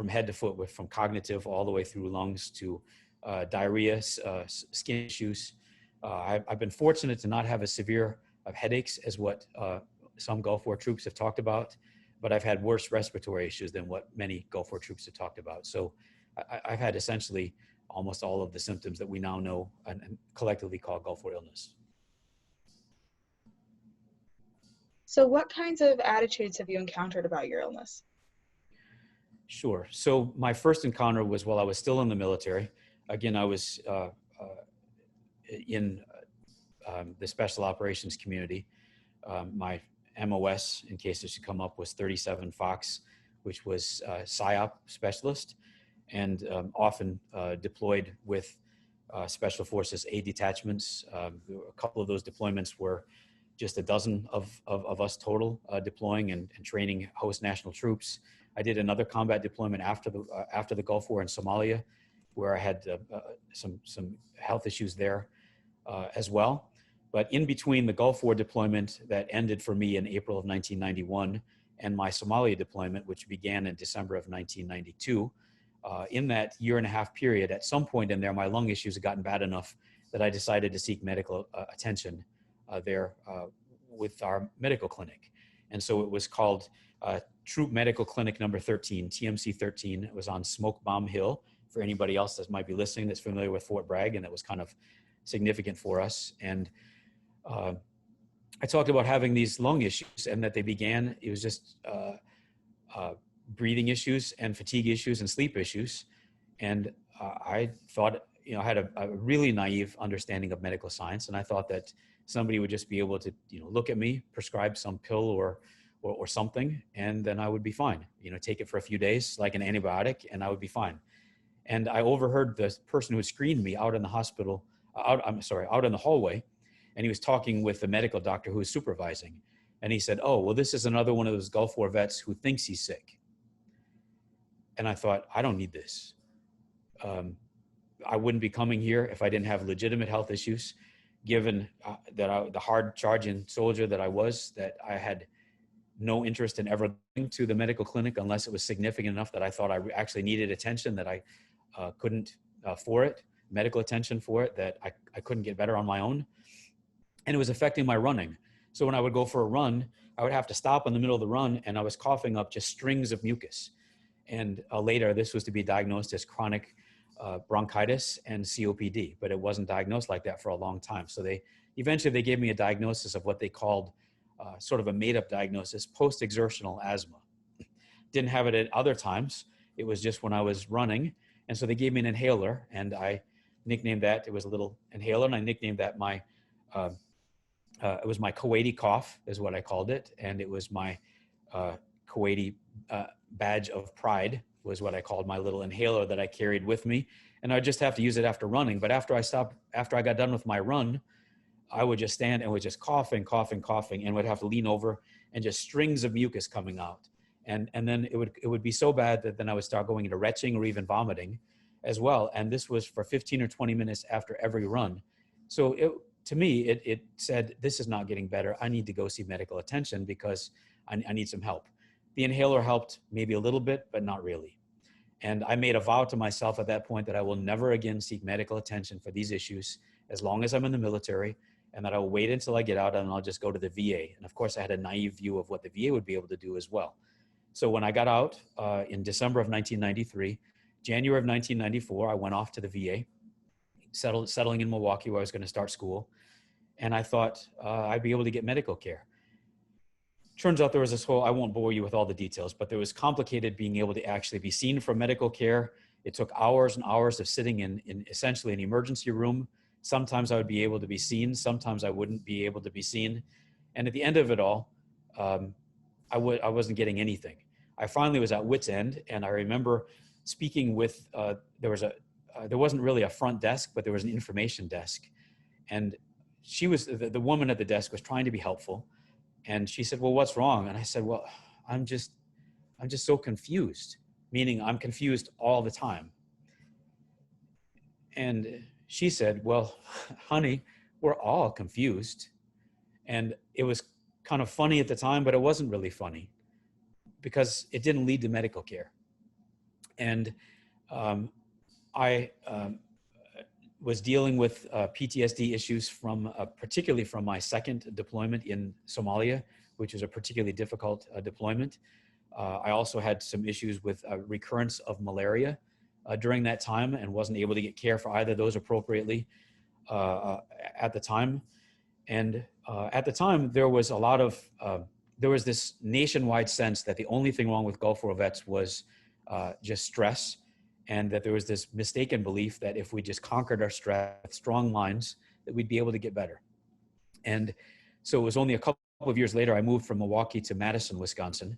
head to foot, from cognitive all the way through lungs to diarrhea, skin issues. I've been fortunate to not have as severe of headaches as what some Gulf War troops have talked about, but I've had worse respiratory issues than what many Gulf War troops have talked about. So I've had essentially almost all of the symptoms that we now know and collectively call Gulf War illness. So what kinds of attitudes have you encountered about your illness? Sure. So my first encounter was while I was still in the military. Again, I was in the special operations community. My MOS, in case this should come up, was 37 Fox, which was PSYOP specialist, and often deployed with Special Forces A detachments. A couple of those deployments were just a dozen of us total deploying and training host national troops. I did another combat deployment after the Gulf War in Somalia, where I had some health issues there as well. But in between the Gulf War deployment that ended for me in April of 1991 and my Somalia deployment, which began in December of 1992, in that year and a half period, at some point in there, my lung issues had gotten bad enough that I decided to seek medical attention there with our medical clinic. And so it was called Troop Medical Clinic number 13, TMC 13. It was on Smoke Bomb Hill, for anybody else that might be listening that's familiar with Fort Bragg, and that was kind of significant for us. And I talked about having these lung issues and that they began, it was just breathing issues and fatigue issues and sleep issues. And I thought, I had a really naive understanding of medical science. And I thought that somebody would just be able to, look at me, prescribe some pill or something, and then I would be fine. Take it for a few days like an antibiotic, and I would be fine. And I overheard the person who screened me out in the hospital, out in the hallway, and he was talking with the medical doctor who was supervising. And he said, "Oh, well, this is another one of those Gulf War vets who thinks he's sick." And I thought, I don't need this. I wouldn't be coming here if I didn't have legitimate health issues, given that the hard charging soldier that I was, that I had no interest in ever going to the medical clinic unless it was significant enough that I thought I actually needed attention, that I couldn't for it, medical attention for it, that I couldn't get better on my own. And it was affecting my running. So when I would go for a run, I would have to stop in the middle of the run, and I was coughing up just strings of mucus. And later, this was to be diagnosed as chronic bronchitis and COPD, but it wasn't diagnosed like that for a long time. So eventually they gave me a diagnosis of what they called sort of a made-up diagnosis, post-exertional asthma. didn't have it at other times. It was just when I was running. And so they gave me an inhaler, and I nicknamed that, it was a little inhaler, and I nicknamed that it was my Kuwaiti cough is what I called it. And it was my Kuwaiti badge of pride was what I called my little inhaler that I carried with me. And I just have to use it after running. But after I got done with my run, I would just stand and would just coughing, and would have to lean over, and just strings of mucus coming out. And then it would be so bad that then I would start going into retching or even vomiting as well. And this was for 15 or 20 minutes after every run. So to me, it said, this is not getting better. I need to go see medical attention because I need some help. The inhaler helped maybe a little bit, but not really. And I made a vow to myself at that point that I will never again seek medical attention for these issues as long as I'm in the military, and that I will wait until I get out and I'll just go to the VA. And of course, I had a naive view of what the VA would be able to do as well. So when I got out in December of 1993, January of 1994, I went off to the VA, settling in Milwaukee where I was going to start school. And I thought I'd be able to get medical care. Turns out there was this whole, I won't bore you with all the details, but there was complicated being able to actually be seen for medical care. It took hours and hours of sitting in essentially an emergency room. Sometimes I would be able to be seen. Sometimes I wouldn't be able to be seen. And at the end of it all, I wasn't getting anything. I finally was at wit's end. And I remember speaking with, there wasn't really a front desk, but there was an information desk. And she was, the woman at the desk was trying to be helpful. And she said, well, what's wrong? And I said, well, I'm just so confused, meaning I'm confused all the time. And she said, well, honey, we're all confused. And it was kind of funny at the time, but it wasn't really funny because it didn't lead to medical care. And I was dealing with PTSD issues from particularly from my second deployment in Somalia, which was a particularly difficult deployment. I also had some issues with recurrence of malaria during that time, and wasn't able to get care for either of those appropriately at the time. And at the time, there was a lot of, there was this nationwide sense that the only thing wrong with Gulf War vets was just stress. And that there was this mistaken belief that if we just conquered our stress with strong minds, that we'd be able to get better. And so it was only a couple of years later, I moved from Milwaukee to Madison, Wisconsin,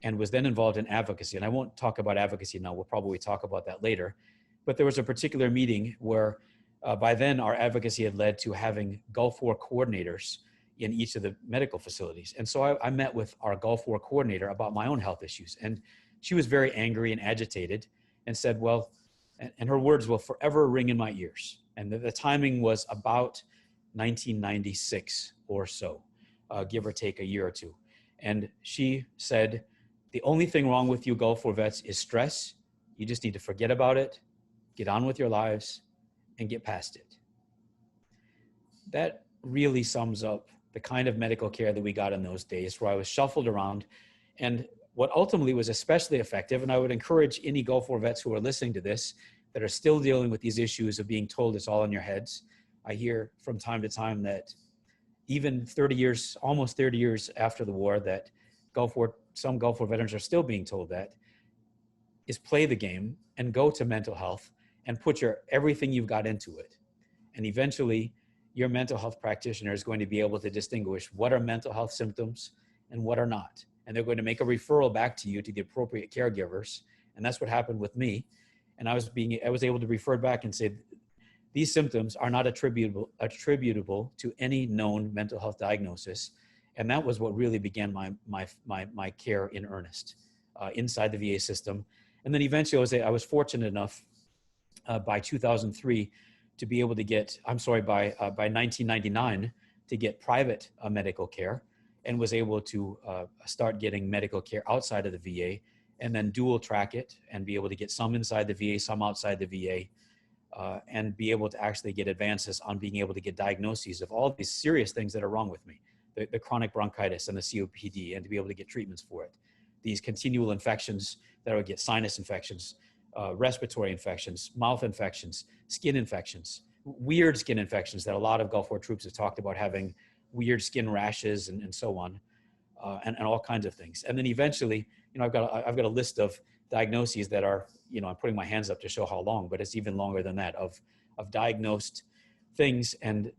and was then involved in advocacy. And I won't talk about advocacy now, we'll probably talk about that later. But there was a particular meeting where by then our advocacy had led to having Gulf War coordinators in each of the medical facilities. And so I met with our Gulf War coordinator about my own health issues. And she was very angry and agitated, and said, well, and her words will forever ring in my ears. And the timing was about 1996 or so, give or take a year or two. And she said, the only thing wrong with you Gulf War vets is stress. You just need to forget about it, get on with your lives, and get past it. That really sums up the kind of medical care that we got in those days, where I was shuffled around. And what ultimately was especially effective, and I would encourage any Gulf War vets who are listening to this that are still dealing with these issues of being told it's all in your heads. I hear from time to time that even 30 years, almost 30 years after the war, that some Gulf War veterans are still being told that, is play the game and go to mental health and put everything you've got into it. And eventually your mental health practitioner is going to be able to distinguish what are mental health symptoms and what are not. And they're going to make a referral back to you to the appropriate caregivers. And that's what happened with me. And I was able to refer back and say, these symptoms are not attributable to any known mental health diagnosis. And that was what really began my care in earnest inside the VA system. And then eventually I was fortunate enough by 2003 to be able to get, by 1999, to get private medical care, and was able to start getting medical care outside of the VA, and then dual track it and be able to get some inside the VA, some outside the VA, and be able to actually get advances on being able to get diagnoses of all these serious things that are wrong with me, the chronic bronchitis and the COPD, and to be able to get treatments for it. These continual infections that I would get, sinus infections, respiratory infections, mouth infections, skin infections, weird skin infections that a lot of Gulf War troops have talked about having weird skin rashes and so on, and all kinds of things. And then eventually, I've got a list of diagnoses that are, I'm putting my hands up to show how long, but it's even longer than that, of diagnosed things. And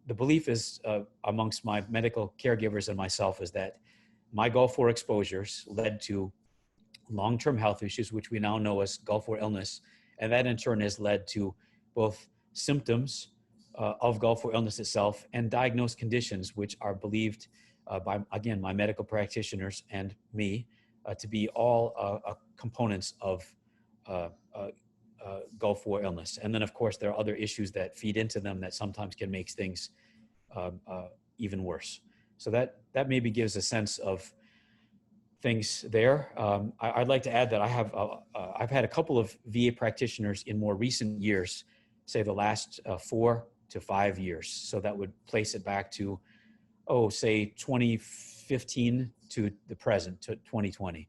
the belief is amongst my medical caregivers and myself is that my Gulf War exposures led to long-term health issues, which we now know as Gulf War illness. And that in turn has led to both symptoms of Gulf War illness itself and diagnosed conditions, which are believed by, again, my medical practitioners and me to be all components of Gulf War illness. And then, of course, there are other issues that feed into them that sometimes can make things even worse. So that maybe gives a sense of things there. I'd like to add that I've had a couple of VA practitioners in more recent years, say the last 4 to 5 years. So that would place it back to, say 2015 to the present, to 2020,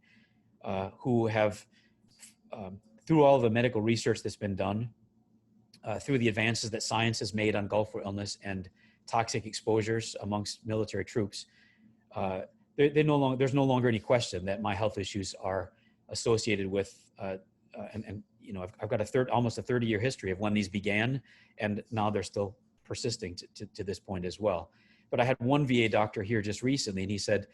who have, through all the medical research that's been done, through the advances that science has made on Gulf War illness and toxic exposures amongst military troops, there's no longer any question that my health issues are associated with, I've got almost a 30-year history of when these began, and now they're still persisting to this point as well. But I had one VA doctor here just recently, and he said,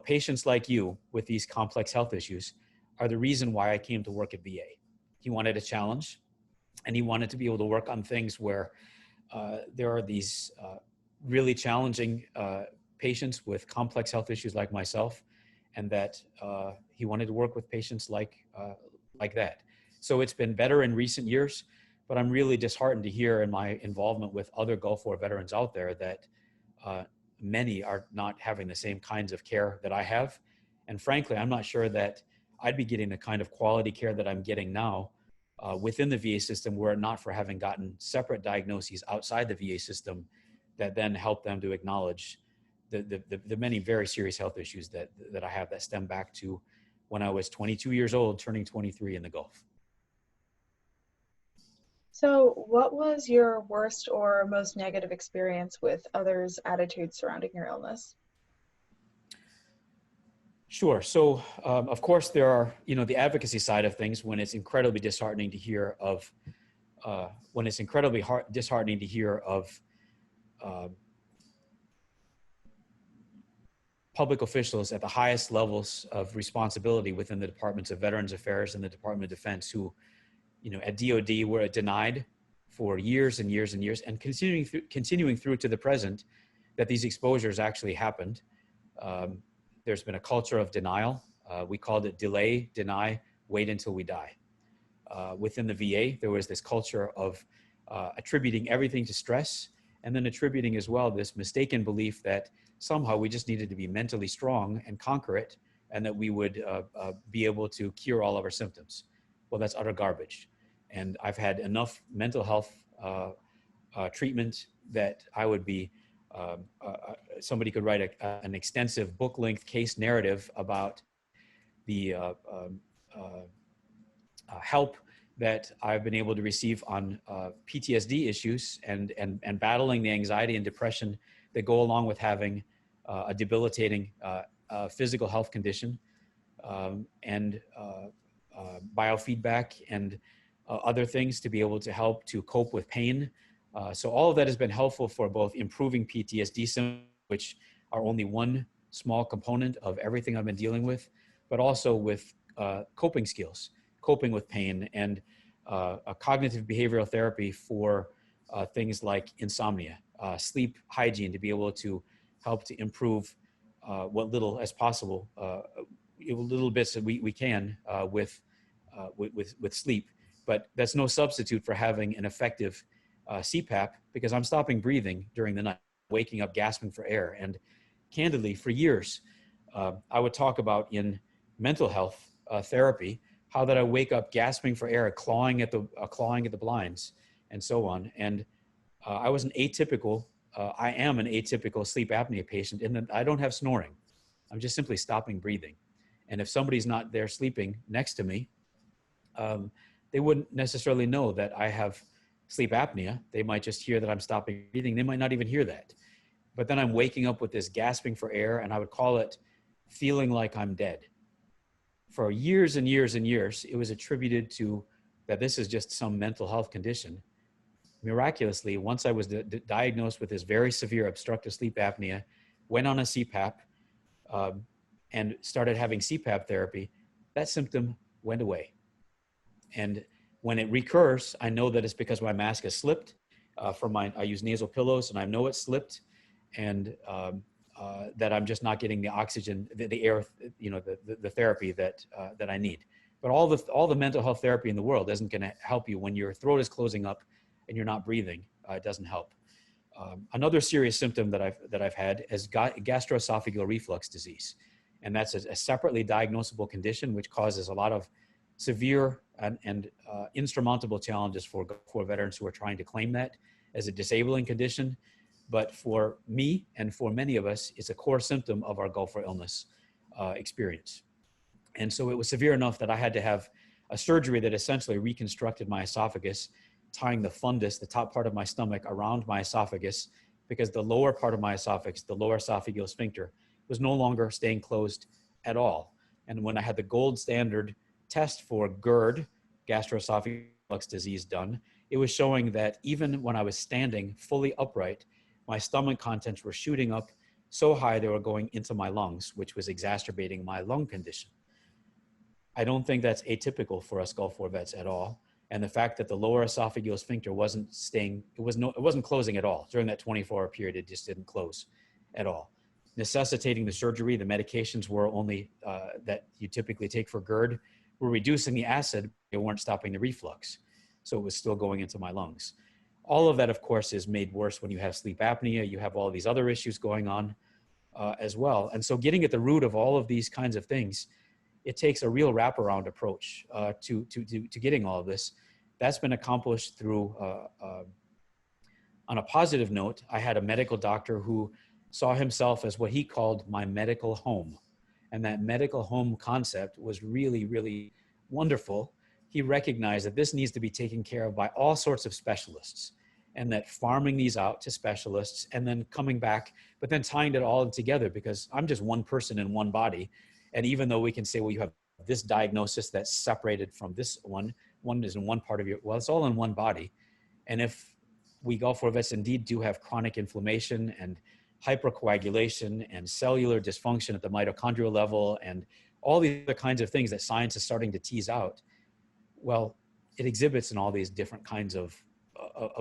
patients like you with these complex health issues are the reason why I came to work at VA. He wanted a challenge, and he wanted to be able to work on things where there are these really challenging patients with complex health issues like myself, and that he wanted to work with patients like that. So it's been better in recent years, but I'm really disheartened to hear in my involvement with other Gulf War veterans out there that many are not having the same kinds of care that I have. And frankly, I'm not sure that I'd be getting the kind of quality care that I'm getting now within the VA system were it not for having gotten separate diagnoses outside the VA system that then help them to acknowledge the many very serious health issues that I have that stem back to when I was 22 years old, turning 23 in the Gulf. So what was your worst or most negative experience with others' attitudes surrounding your illness? Sure. So, of course, there are, the advocacy side of things when it's incredibly disheartening to hear of, public officials at the highest levels of responsibility within the Departments of Veterans Affairs and the Department of Defense who, at DOD were denied for years and years and years, and continuing through to the present, that these exposures actually happened. There's been a culture of denial. We called it delay, deny, wait until we die. Within the VA, there was this culture of attributing everything to stress, and then attributing as well this mistaken belief that somehow we just needed to be mentally strong and conquer it, and that we would be able to cure all of our symptoms. Well, that's utter garbage. And I've had enough mental health treatment that I would be, somebody could write an extensive book-length case narrative about the help that I've been able to receive on PTSD issues and battling the anxiety and depression that go along with having a debilitating physical health condition, and biofeedback and other things to be able to help to cope with pain. So all of that has been helpful for both improving PTSD symptoms, which are only one small component of everything I've been dealing with, but also with coping skills, coping with pain, and a cognitive behavioral therapy for things like insomnia, sleep hygiene, to be able to help to improve what little as possible, little bits that we can with sleep. But that's no substitute for having an effective CPAP, because I'm stopping breathing during the night, waking up gasping for air. And candidly, for years, I would talk about in mental health therapy how that I wake up gasping for air, clawing at the blinds, and so on. And I was I am an atypical sleep apnea patient in that I don't have snoring. I'm just simply stopping breathing. And if somebody's not there sleeping next to me, they wouldn't necessarily know that I have sleep apnea. They might just hear that I'm stopping breathing. They might not even hear that. But then I'm waking up with this gasping for air, and I would call it feeling like I'm dead. for years and years and years, it was attributed to that this is just some mental health condition. Miraculously, once I was diagnosed with this very severe obstructive sleep apnea, went on a CPAP, and started having CPAP therapy, that symptom went away. And when it recurs, I know that it's because my mask has slipped. I use nasal pillows, and I know it slipped, and that I'm just not getting the oxygen, the air, the therapy that I need. But all the mental health therapy in the world isn't going to help you when your throat is closing up and you're not breathing. It doesn't help. Another serious symptom that I've had is gastroesophageal reflux disease, and that's a separately diagnosable condition which causes a lot of severe and insurmountable challenges for veterans who are trying to claim that as a disabling condition. But for me and for many of us, it's a core symptom of our Gulf War illness experience. And so it was severe enough that I had to have a surgery that essentially reconstructed my esophagus, tying the fundus, the top part of my stomach, around my esophagus, because the lower part of my esophagus, the lower esophageal sphincter, was no longer staying closed at all. And when I had the gold standard test for GERD, gastroesophageal reflux disease, done, it was showing that even when I was standing fully upright, my stomach contents were shooting up so high they were going into my lungs, which was exacerbating my lung condition. I don't think that's atypical for us Gulf War vets at all. And the fact that the lower esophageal sphincter wasn't closing at all. During that 24-hour period, it just didn't close at all. Necessitating the surgery, the medications were only that you typically take for GERD were reducing the acid, they weren't stopping the reflux. So it was still going into my lungs. All of that, of course, is made worse when you have sleep apnea. You have all these other issues going on as well. And so getting at the root of all of these kinds of things, it takes a real wraparound approach to getting all of this. That's been accomplished through, on a positive note, I had a medical doctor who saw himself as what he called my medical home. And that medical home concept was really, really wonderful. He recognized that this needs to be taken care of by all sorts of specialists, and that farming these out to specialists and then coming back, but then tying it all together, because I'm just one person in one body. And even though we can say, well, you have this diagnosis that's separated from this one is in one part of your, well, it's all in one body. And if we Gulf War vets indeed do have chronic inflammation and hypercoagulation and cellular dysfunction at the mitochondrial level and all these other kinds of things that science is starting to tease out, well, it exhibits in all these different kinds of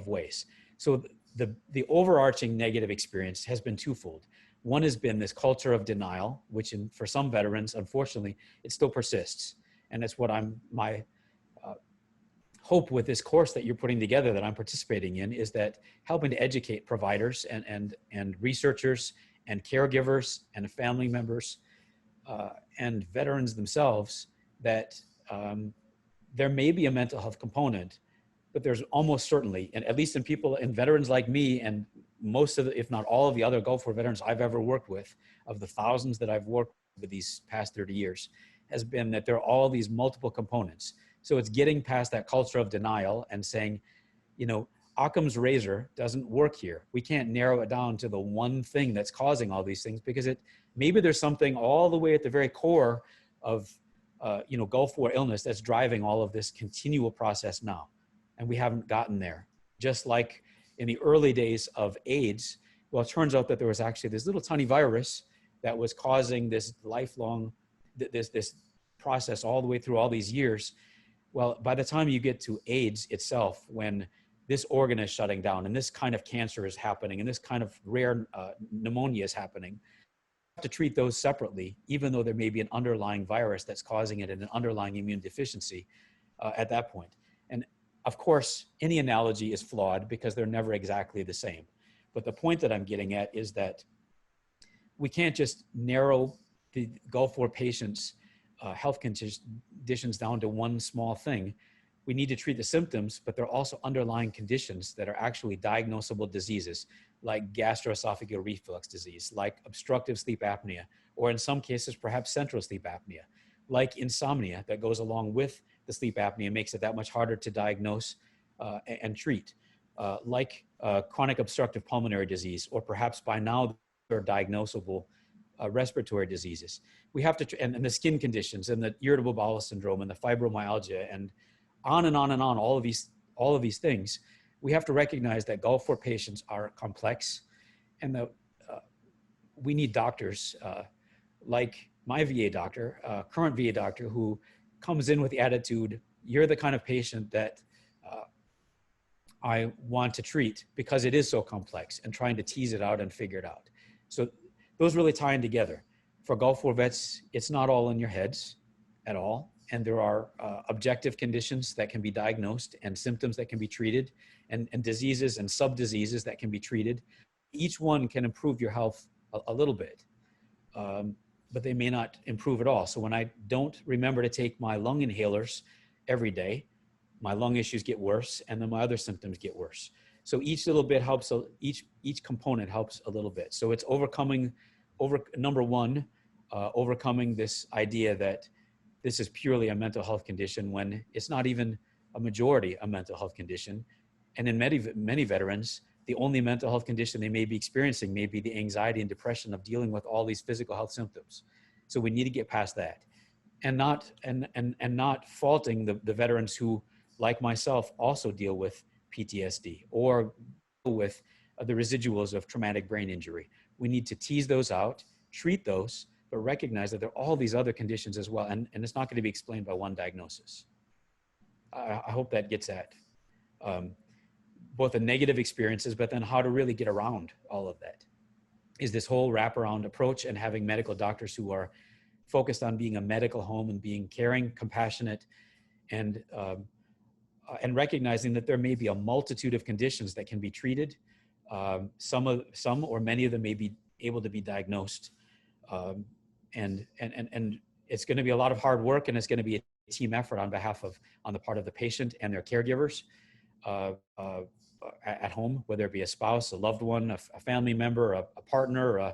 ways. So the overarching negative experience has been twofold. One has been this culture of denial, which for some veterans, unfortunately, it still persists. And that's what my hope with this course that you're putting together, that I'm participating in, is that helping to educate providers and researchers and caregivers and family members and veterans themselves that there may be a mental health component, but there's almost certainly, and at least in veterans like me and most of the, if not all of the other Gulf War veterans I've ever worked with, of the thousands that I've worked with these past 30 years, has been that there are all these multiple components. So it's getting past that culture of denial and saying, Occam's razor doesn't work here. We can't narrow it down to the one thing that's causing all these things, because maybe there's something all the way at the very core of Gulf War illness that's driving all of this continual process now. And we haven't gotten there. Just like in the early days of AIDS, well, it turns out that there was actually this little tiny virus that was causing this lifelong, this process all the way through all these years. Well, by the time you get to AIDS itself, when this organ is shutting down and this kind of cancer is happening and this kind of rare pneumonia is happening, you have to treat those separately, even though there may be an underlying virus that's causing it and an underlying immune deficiency at that point. And of course, any analogy is flawed because they're never exactly the same. But the point that I'm getting at is that we can't just narrow the Gulf War patients' health conditions down to one small thing. We need to treat the symptoms, but there are also underlying conditions that are actually diagnosable diseases, like gastroesophageal reflux disease, like obstructive sleep apnea, or in some cases, perhaps central sleep apnea, like insomnia that goes along with the sleep apnea, makes it that much harder to diagnose and treat, like chronic obstructive pulmonary disease, or perhaps by now there are diagnosable respiratory diseases. We have to, and the skin conditions and the irritable bowel syndrome and the fibromyalgia and on and on and on, all of these things. We have to recognize that Gulf War patients are complex, and that we need doctors like my VA doctor, current VA doctor, who comes in with the attitude, you're the kind of patient that I want to treat because it is so complex, and trying to tease it out and figure it out. So those really tie in together. For Gulf War vets, it's not all in your heads at all. And there are objective conditions that can be diagnosed, and symptoms that can be treated, and diseases and sub-diseases that can be treated. Each one can improve your health a little bit, but they may not improve at all. So when I don't remember to take my lung inhalers every day, my lung issues get worse, and then my other symptoms get worse. So each little bit helps, each component helps a little bit. So it's overcoming this idea that this is purely a mental health condition, when it's not even a majority a mental health condition. And in many veterans, the only mental health condition they may be experiencing may be the anxiety and depression of dealing with all these physical health symptoms. So we need to get past that, and not faulting the veterans who, like myself, also deal with PTSD or with the residuals of traumatic brain injury. We need to tease those out, treat those, but recognize that there are all these other conditions as well. And it's not going to be explained by one diagnosis. I hope that gets at both the negative experiences, but then how to really get around all of that. Is this whole wraparound approach, and having medical doctors who are focused on being a medical home and being caring, compassionate, and recognizing that there may be a multitude of conditions that can be treated. Some or many of them may be able to be diagnosed. And it's going to be a lot of hard work, and it's going to be a team effort on the part of the patient and their caregivers at home, whether it be a spouse, a loved one, a family member, a partner,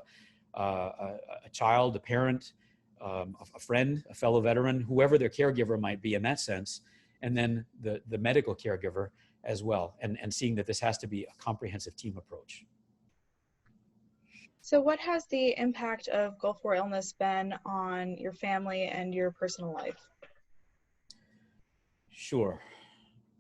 a child, a parent, a friend, a fellow veteran, whoever their caregiver might be in that sense. And then the medical caregiver as well, and seeing that this has to be a comprehensive team approach. So what has the impact of Gulf War illness been on your family and your personal life? Sure.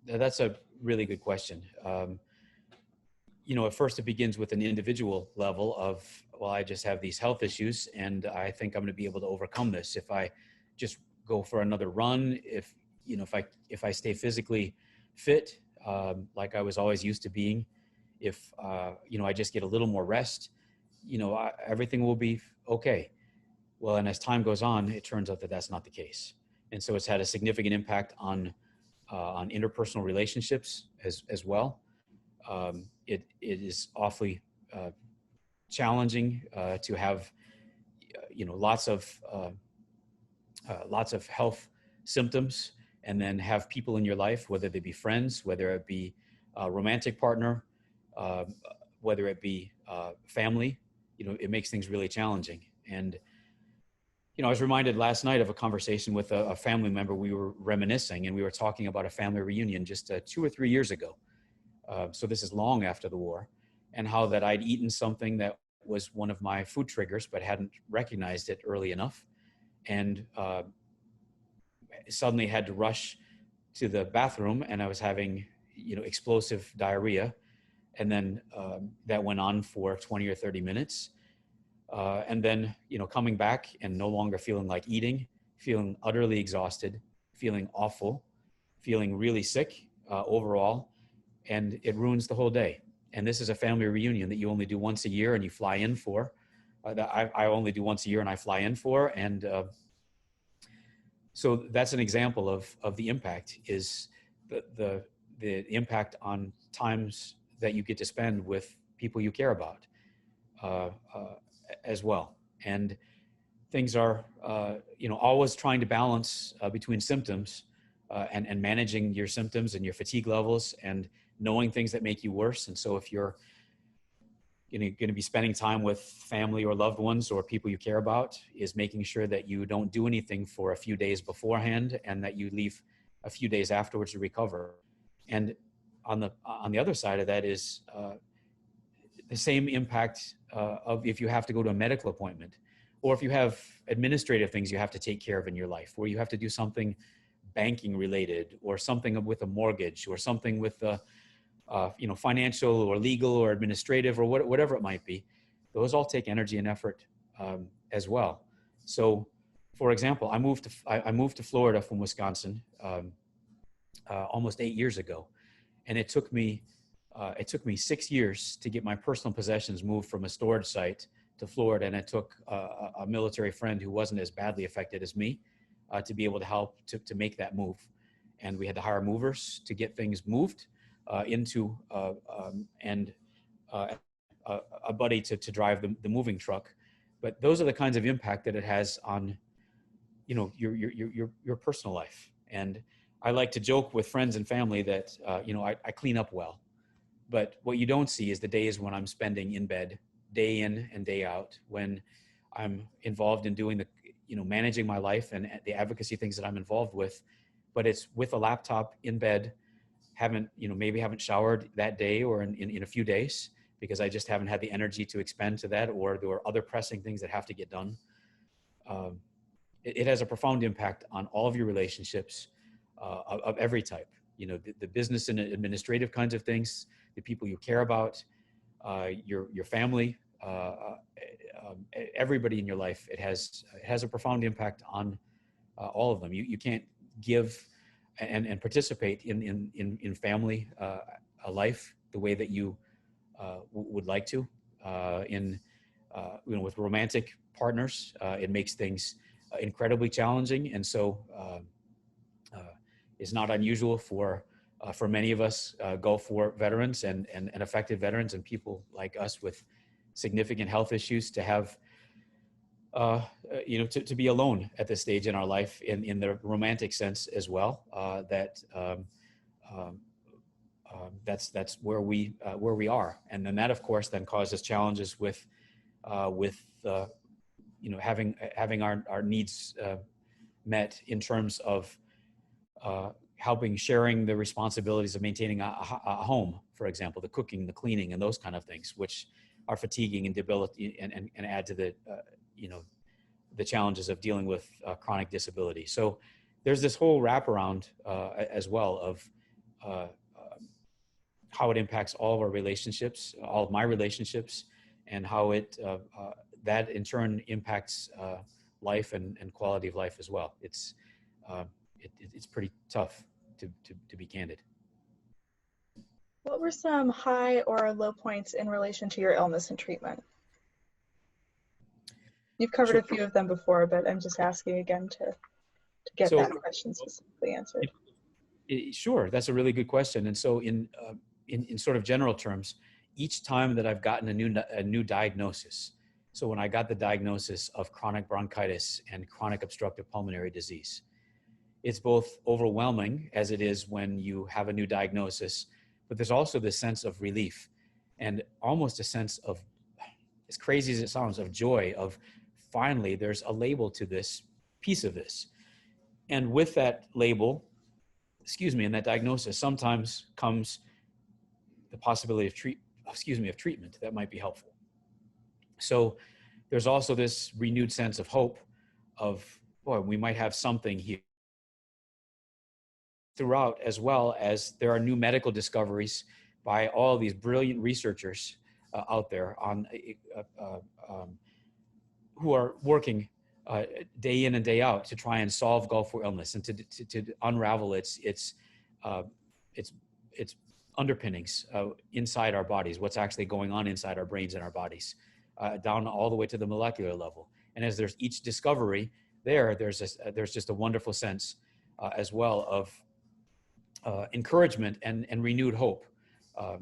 That's a really good question. At first it begins with an individual level of, well, I just have these health issues, and I think I'm going to be able to overcome this if I just go for another run, if I stay physically fit, like I was always used to being, if, I just get a little more rest, everything will be okay. Well, and as time goes on, it turns out that that's not the case. And so it's had a significant impact on interpersonal relationships as well. It is awfully challenging to have, lots of health symptoms, and then have people in your life, whether they be friends, whether it be a romantic partner, whether it be family, it makes things really challenging. And, I was reminded last night of a conversation with a family member. We were reminiscing, and we were talking about a family reunion just 2 or 3 years ago. So this is long after the war, and how that I'd eaten something that was one of my food triggers, but hadn't recognized it early enough. And suddenly had to rush to the bathroom, and I was having, explosive diarrhea. And then that went on for 20 or 30 minutes. And then, coming back and no longer feeling like eating, feeling utterly exhausted, feeling awful, feeling really sick overall. And it ruins the whole day. And this is a family reunion that you only do once a year and you fly in for. That I only do once a year and I fly in for. And so that's an example of the impact, is the impact on times that you get to spend with people you care about as well. And things are, always trying to balance between symptoms and managing your symptoms and your fatigue levels and knowing things that make you worse. And so if you're going to be spending time with family or loved ones or people you care about, is making sure that you don't do anything for a few days beforehand and that you leave a few days afterwards to recover. And on the other side of that is the same impact of if you have to go to a medical appointment, or if you have administrative things you have to take care of in your life, where you have to do something banking related, or something with a mortgage, or something with financial or legal or administrative or whatever it might be, those all take energy and effort as well. So, for example, I moved to Florida from Wisconsin almost 8 years ago, and it took me 6 years to get my personal possessions moved from a storage site to Florida, and it took a military friend who wasn't as badly affected as me to be able to help to make that move. And we had to hire movers to get things moved into and a buddy to drive the moving truck. But those are the kinds of impact that it has on, your personal life. And I like to joke with friends and family that I clean up well, but what you don't see is the days when I'm spending in bed, day in and day out, when I'm involved in doing managing my life and the advocacy things that I'm involved with, but it's with a laptop in bed, maybe haven't showered that day or in a few days, because I just haven't had the energy to expend to that, or there are other pressing things that have to get done. It has a profound impact on all of your relationships of every type, the business and administrative kinds of things, the people you care about, your family, everybody in your life. It has a profound impact on all of them. You can't give and participate in family a life the way that you would like to. With romantic partners, it makes things incredibly challenging, and so it's not unusual for many of us Gulf War veterans and affected veterans and people like us with significant health issues to have to be alone at this stage in our life in the romantic sense as well. That's where we are, and then that of course then causes challenges with having our needs met in terms of sharing the responsibilities of maintaining a home, for example, the cooking, the cleaning, and those kind of things, which are fatiguing and debilitating and add to the challenges of dealing with chronic disability. So there's this whole wraparound as well of how it impacts all of our relationships, all of my relationships, and how that in turn impacts life and quality of life as well. It's pretty tough to be candid. What were some high or low points in relation to your illness and treatment? You've covered a few of them before, but I'm just asking again to get that question specifically answered. Sure, that's a really good question. And so in sort of general terms, each time that I've gotten a new diagnosis, so when I got the diagnosis of chronic bronchitis and chronic obstructive pulmonary disease, it's both overwhelming, as it is when you have a new diagnosis, but there's also this sense of relief and almost a sense of, as crazy as it sounds, of joy of finally there's a label to this piece of this. And with that label, and that diagnosis, sometimes comes the possibility of treatment that might be helpful. So there's also this renewed sense of hope of, boy, we might have something here throughout, as well as there are new medical discoveries by all these brilliant researchers out there who are working day in and day out to try and solve Gulf War illness and to unravel its underpinnings inside our bodies, what's actually going on inside our brains and our bodies, down all the way to the molecular level. And as there's each discovery there's just a wonderful sense as well of encouragement and renewed hope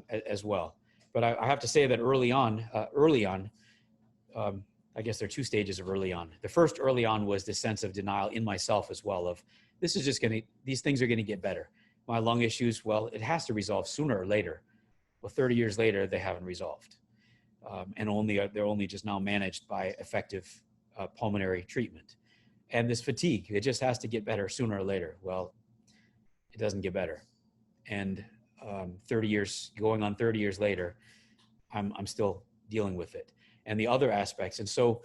as well. But I have to say that early on, I guess there are two stages of early on. The first early on was this sense of denial in myself as well of, these things are gonna get better. My lung issues, well, it has to resolve sooner or later. Well, 30 years later, they haven't resolved. And they're only just now managed by effective pulmonary treatment. And this fatigue, it just has to get better sooner or later. Well, it doesn't get better. And 30 years later, I'm still dealing with it. And the other aspects. And so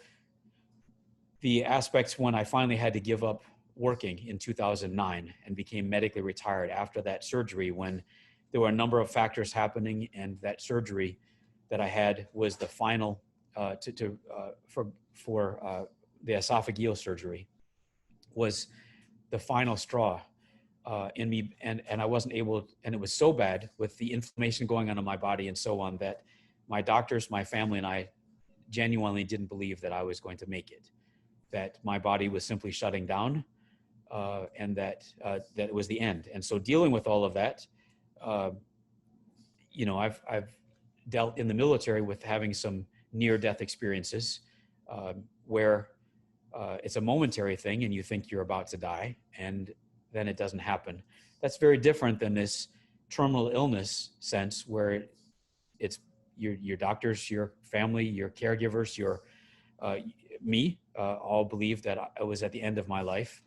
the aspects when I finally had to give up working in 2009 and became medically retired after that surgery, when there were a number of factors happening, and that surgery that I had was the final for the esophageal surgery was the final straw in me, and I wasn't able, and it was so bad with the inflammation going on in my body and so on, that my doctors, my family, and I genuinely didn't believe that I was going to make it, that my body was simply shutting down, and that it was the end. And so dealing with all of that, you know, I've dealt in the military with having some near-death experiences where it's a momentary thing and you think you're about to die, and then it doesn't happen. That's very different than this terminal illness sense, where it's your doctors, your family, your caregivers, your me all believed that I was at the end of my life,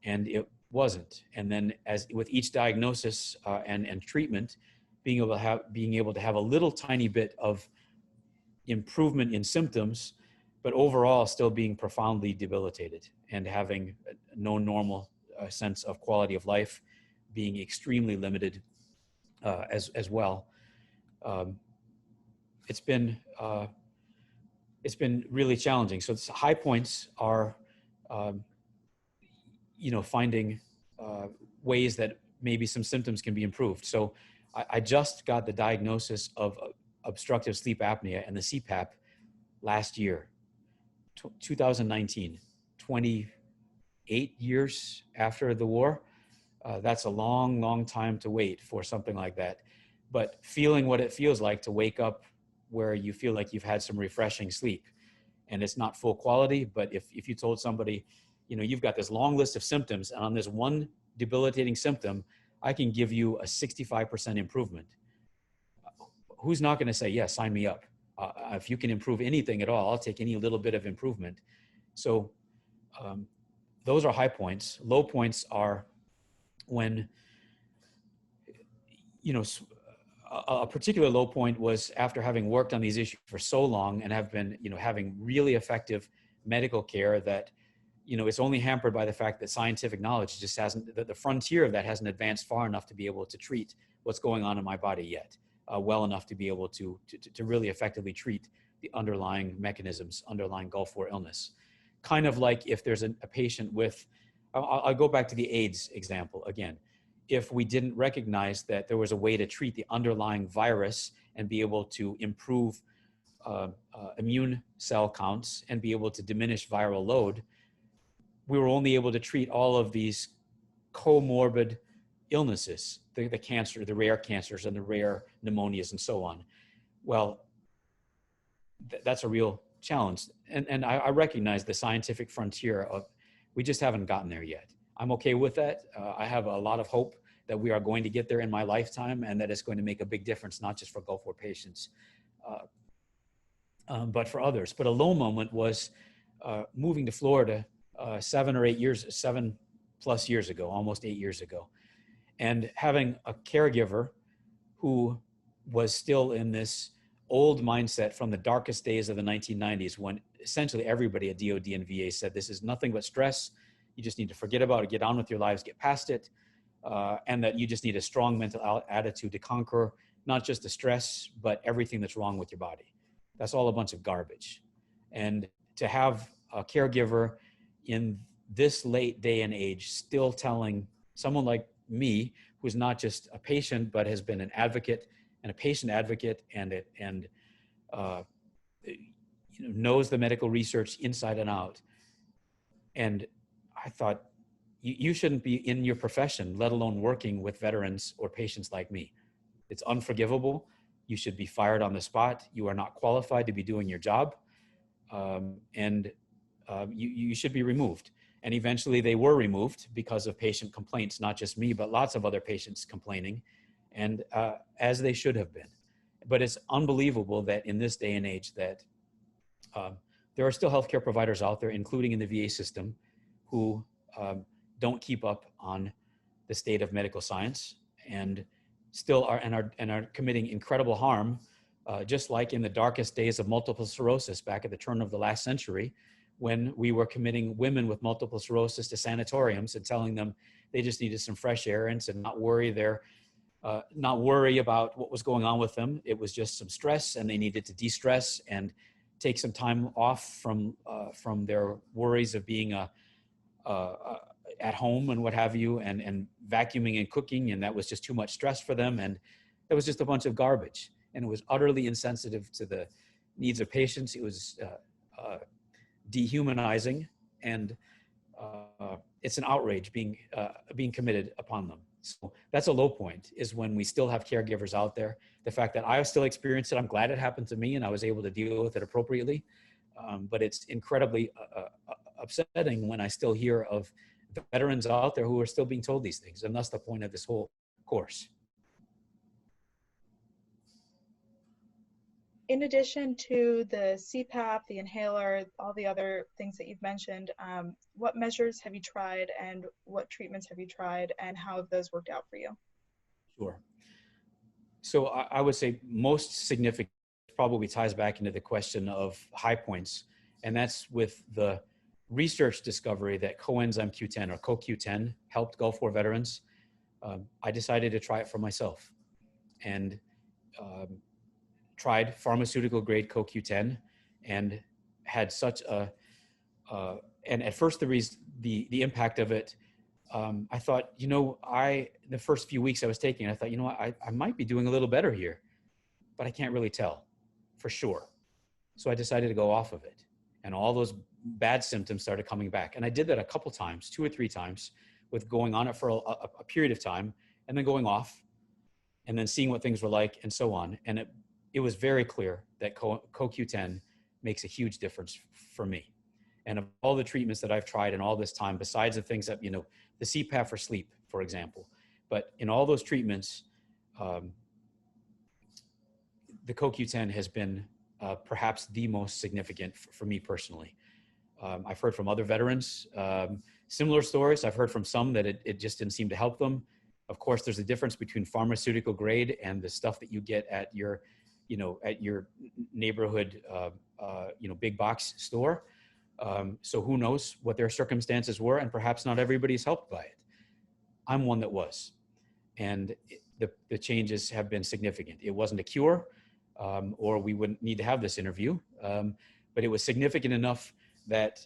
and it wasn't. And then, as with each diagnosis and treatment, being able to have a little tiny bit of improvement in symptoms, but overall still being profoundly debilitated and having no normal sense of quality of life, being extremely limited as well. It's been really challenging. So the high points are, you know, finding ways that maybe some symptoms can be improved. So I just got the diagnosis of obstructive sleep apnea and the CPAP last year, 2019, 28 years after the war. That's a long, long time to wait for something like that. But feeling what it feels like to wake up where you feel like you've had some refreshing sleep, and it's not full quality, but if you told somebody, you know, you've got this long list of symptoms, and on this one debilitating symptom, I can give you a 65% improvement. Who's not going to say, yes, sign me up? If you can improve anything at all, I'll take any little bit of improvement. So those are high points. Low points are when, you know, a particular low point was after having worked on these issues for so long and have been, you know, having really effective medical care that, you know, it's only hampered by the fact that scientific knowledge just hasn't, the frontier of that hasn't advanced far enough to be able to treat what's going on in my body yet, well enough to be able to really effectively treat the underlying mechanisms, underlying Gulf War illness. Kind of like if there's a patient with, I'll go back to the AIDS example again. If we didn't recognize that there was a way to treat the underlying virus and be able to improve immune cell counts and be able to diminish viral load, we were only able to treat all of these comorbid illnesses, the cancer, the rare cancers and the rare pneumonias and so on. Well, that's a real challenge. And I recognize the scientific frontier of, we just haven't gotten there yet. I'm okay with that. I have a lot of hope that we are going to get there in my lifetime, and that it's going to make a big difference, not just for Gulf War patients, but for others. But a low moment was moving to Florida 7+ years ago, almost 8 years ago, and having a caregiver who was still in this old mindset from the darkest days of the 1990s, when essentially everybody at DOD and VA said, this is nothing but stress. You just need to forget about it, get on with your lives, get past it. And that you just need a strong mental attitude to conquer not just the stress, but everything that's wrong with your body. That's all a bunch of garbage. And to have a caregiver in this late day and age still telling someone like me, who's not just a patient, but has been an advocate and a patient advocate and knows the medical research inside and out. And I thought, you shouldn't be in your profession, let alone working with veterans or patients like me. It's unforgivable. You should be fired on the spot. You are not qualified to be doing your job. You should be removed. And eventually they were removed because of patient complaints, not just me, but lots of other patients complaining, and as they should have been. But it's unbelievable that in this day and age that there are still healthcare providers out there, including in the VA system, who don't keep up on the state of medical science and still are committing incredible harm, just like in the darkest days of multiple sclerosis back at the turn of the last century, when we were committing women with multiple sclerosis to sanatoriums and telling them they just needed some fresh air and to not worry about what was going on with them. It was just some stress, and they needed to de-stress and take some time off from their worries of being at home and what have you, and vacuuming and cooking, and that was just too much stress for them, and that was just a bunch of garbage, and it was utterly insensitive to the needs of patients. It was dehumanizing, and it's an outrage being committed upon them. So that's a low point, is when we still have caregivers out there. The fact that I still experienced it, I'm glad it happened to me and I was able to deal with it appropriately. But it's incredibly upsetting when I still hear of veterans out there who are still being told these things. And that's the point of this whole course. In addition to the CPAP, the inhaler, all the other things that you've mentioned, what measures have you tried and what treatments have you tried and how have those worked out for you? Sure. So I would say most significant probably ties back into the question of high points, and that's with the research discovery that coenzyme Q10 or CoQ10 helped Gulf War veterans. I decided to try it for myself and tried pharmaceutical grade CoQ10 and had such and at first the impact of it, I thought, the first few weeks I was taking, I thought, I might be doing a little better here, but I can't really tell for sure. So I decided to go off of it, and all those bad symptoms started coming back. And I did that a couple times, 2 or 3 times, with going on it for a period of time and then going off and then seeing what things were like and so on. And it was very clear that CoQ10 makes a huge difference for me. And of all the treatments that I've tried in all this time, besides the things that, the CPAP for sleep, for example, but in all those treatments, the CoQ10 has been perhaps the most significant for me personally. I've heard from other veterans, similar stories. I've heard from some that it just didn't seem to help them. Of course, there's a difference between pharmaceutical grade and the stuff that you get at your neighborhood, big box store. So who knows what their circumstances were, and perhaps not everybody's helped by it. I'm one that was, and the changes have been significant. It wasn't a cure, or we wouldn't need to have this interview, but it was significant enough that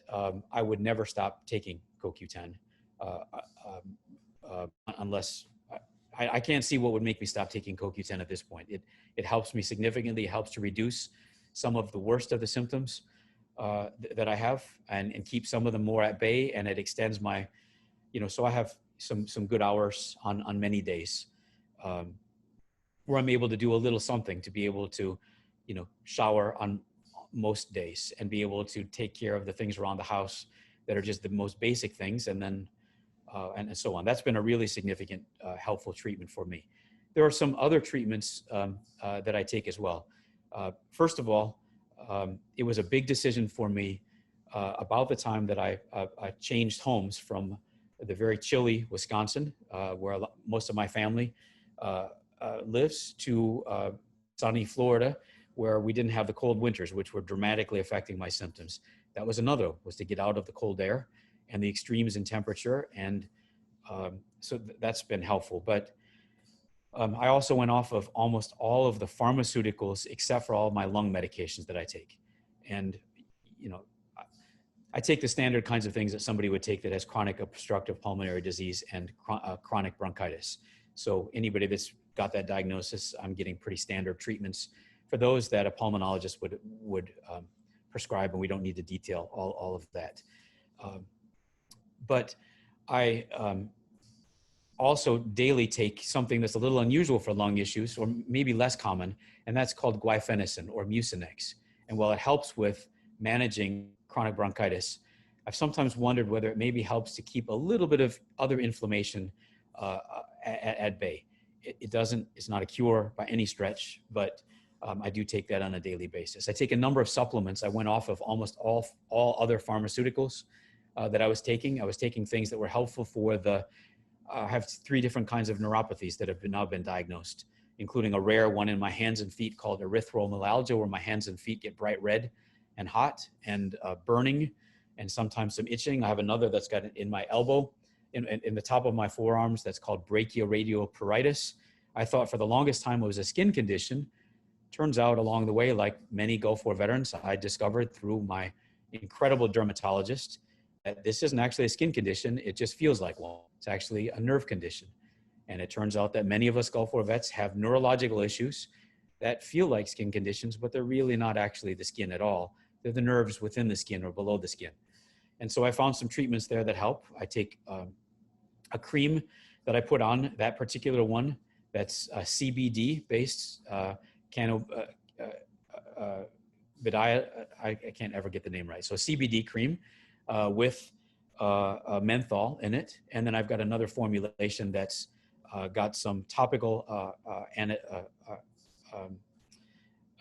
I would never stop taking CoQ10 unless I can't see what would make me stop taking CoQ10 at this point. It helps me significantly. It helps to reduce some of the worst of the symptoms that I have, and keep some of them more at bay, and it extends my, so I have some good hours on many days where I'm able to do a little something to be able to, shower on most days and be able to take care of the things around the house that are just the most basic things, and then and so on. That's been a really significant, helpful treatment for me. There are some other treatments that I take as well. First of all, it was a big decision for me about the time that I changed homes from the very chilly Wisconsin, where most of my family lives, to sunny Florida, where we didn't have the cold winters, which were dramatically affecting my symptoms. That was another, was to get out of the cold air and the extremes in temperature. And so that's been helpful. But I also went off of almost all of the pharmaceuticals except for all of my lung medications that I take. And, I take the standard kinds of things that somebody would take that has chronic obstructive pulmonary disease and chronic bronchitis. So anybody that's got that diagnosis, I'm getting pretty standard treatments for those that a pulmonologist would prescribe, and we don't need to detail all of that. But I also daily take something that's a little unusual for lung issues, or maybe less common, and that's called guaifenesin or Mucinex. And while it helps with managing chronic bronchitis, I've sometimes wondered whether it maybe helps to keep a little bit of other inflammation at bay. It's not a cure by any stretch, but I do take that on a daily basis. I take a number of supplements. I went off of almost all other pharmaceuticals that I was taking. I was taking things that were helpful for I have 3 different kinds of neuropathies that have now been diagnosed, including a rare one in my hands and feet called erythromelalgia, where my hands and feet get bright red and hot and burning and sometimes some itching. I have another that's got it in my elbow, in the top of my forearms, that's called brachioradial pruritus. I thought for the longest time it was a skin condition. Turns out along the way, like many Gulf War veterans, I discovered through my incredible dermatologist that this isn't actually a skin condition. It just feels like one. It's actually a nerve condition. And it turns out that many of us Gulf War vets have neurological issues that feel like skin conditions, but they're really not actually the skin at all. They're the nerves within the skin or below the skin. And so I found some treatments there that help. I take a cream that I put on that particular one that's CBD based, I can't ever get the name right. So CBD cream with menthol in it. And then I've got another formulation that's got some topical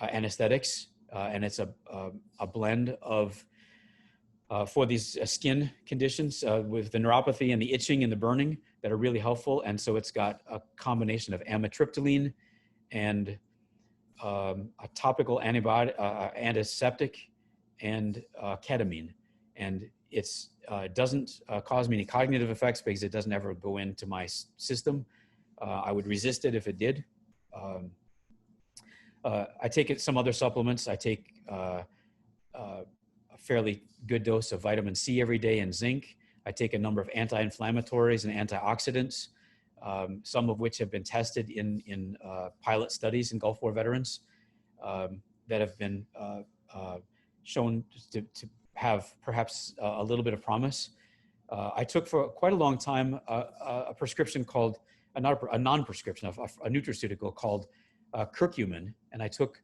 anesthetics, and it's a blend of for these skin conditions with the neuropathy and the itching and the burning that are really helpful. And so it's got a combination of amitriptyline and a topical antibiotic, antiseptic, and ketamine. And it's doesn't cause me any cognitive effects because it doesn't ever go into my system. I would resist it if it did. I take some other supplements. I take a fairly good dose of vitamin C every day and zinc. I take a number of anti-inflammatories and antioxidants, some of which have been tested in pilot studies in Gulf War veterans that have been shown to have perhaps a little bit of promise. I took for quite a long time a prescription called, a non-prescription, a nutraceutical called curcumin, and I took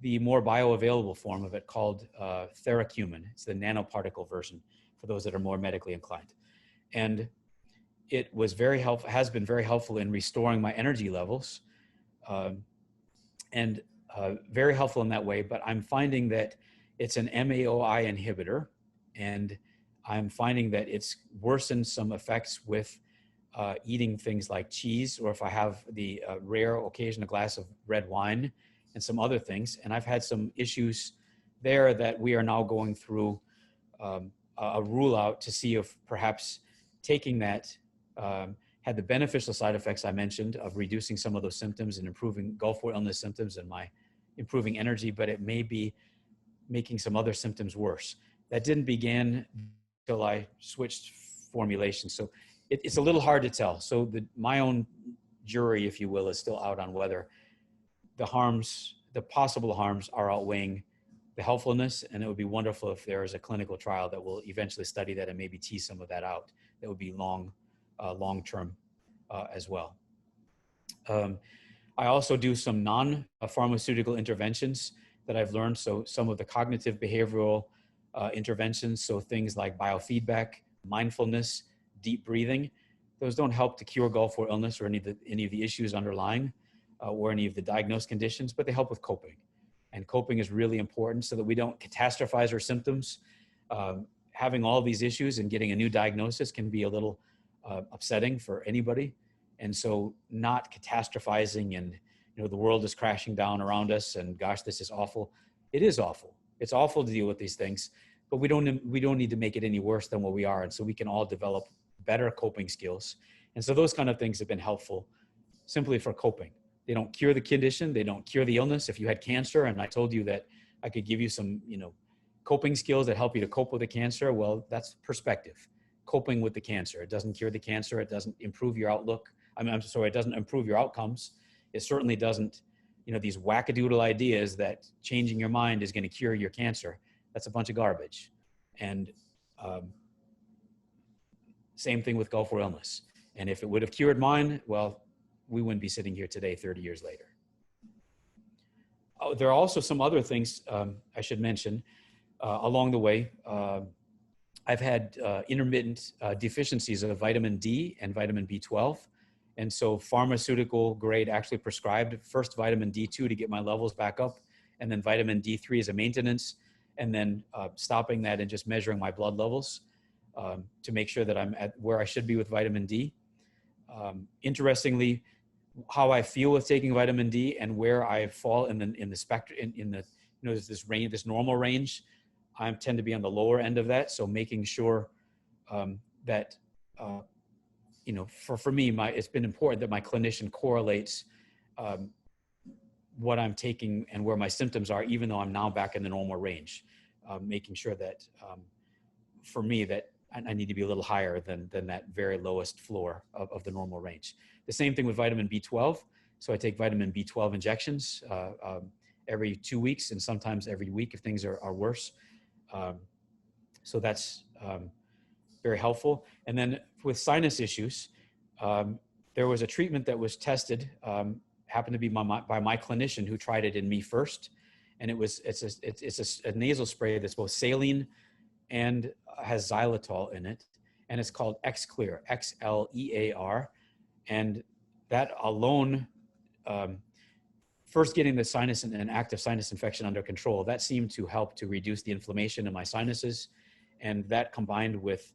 the more bioavailable form of it called theracumin. It's the nanoparticle version for those that are more medically inclined. And it was very helpful, has been very helpful in restoring my energy levels, and very helpful in that way. But I'm finding that it's an MAOI inhibitor, and I'm finding that it's worsened some effects with eating things like cheese, or if I have the rare occasion, a glass of red wine and some other things. And I've had some issues there that we are now going through a rule out to see if perhaps taking that had the beneficial side effects I mentioned of reducing some of those symptoms and improving Gulf War illness symptoms and my improving energy, but it may be making some other symptoms worse. That didn't begin until I switched formulations. So it's a little hard to tell. So my own jury, if you will, is still out on whether the harms, the possible harms, are outweighing the helpfulness. And it would be wonderful if there is a clinical trial that will eventually study that and maybe tease some of that out. That would be long-term as well. I also do some non-pharmaceutical interventions that I've learned. So some of the cognitive behavioral interventions, so things like biofeedback, mindfulness, deep breathing, those don't help to cure Gulf War illness or any of the issues underlying or any of the diagnosed conditions, but they help with coping. And coping is really important so that we don't catastrophize our symptoms. Having all these issues and getting a new diagnosis can be a little upsetting for anybody. And so not catastrophizing and, you know, the world is crashing down around us and gosh, this is awful. It is awful. It's awful to deal with these things, but we don't need to make it any worse than what we are. And so we can all develop better coping skills. And so those kind of things have been helpful simply for coping. They don't cure the condition. They don't cure the illness. If you had cancer and I told you that I could give you some, you know, coping skills that help you to cope with the cancer, well, that's perspective. Coping with the cancer. It doesn't cure the cancer. It doesn't improve your outlook. I'm sorry, it doesn't improve your outcomes. It certainly doesn't, you know, these wackadoodle ideas that changing your mind is going to cure your cancer. That's a bunch of garbage. And same thing with Gulf War illness. And if it would have cured mine, well, we wouldn't be sitting here today 30 years later. Oh, there are also some other things I should mention along the way. I've had intermittent deficiencies of vitamin D and vitamin B12. And so pharmaceutical grade actually prescribed first vitamin D2 to get my levels back up, and then vitamin D3 as a maintenance, and then stopping that and just measuring my blood levels to make sure that I'm at where I should be with vitamin D. Interestingly, how I feel with taking vitamin D and where I fall in the spectrum, in the, you know, this range, this normal range, I tend to be on the lower end of that. So making sure that, you know, for me, it's been important that my clinician correlates what I'm taking and where my symptoms are, even though I'm now back in the normal range, making sure that for me that I need to be a little higher than that very lowest floor of the normal range. The same thing with vitamin B12. So I take vitamin B12 injections every 2 weeks and sometimes every week if things are worse. So that's very helpful. And then with sinus issues, there was a treatment that was tested, happened to be by my clinician who tried it in me first. And it's a nasal spray that's both saline and has xylitol in it. And it's called Xlear, Xlear. And that alone, first getting the sinus and an active sinus infection under control, that seemed to help to reduce the inflammation in my sinuses. And that combined with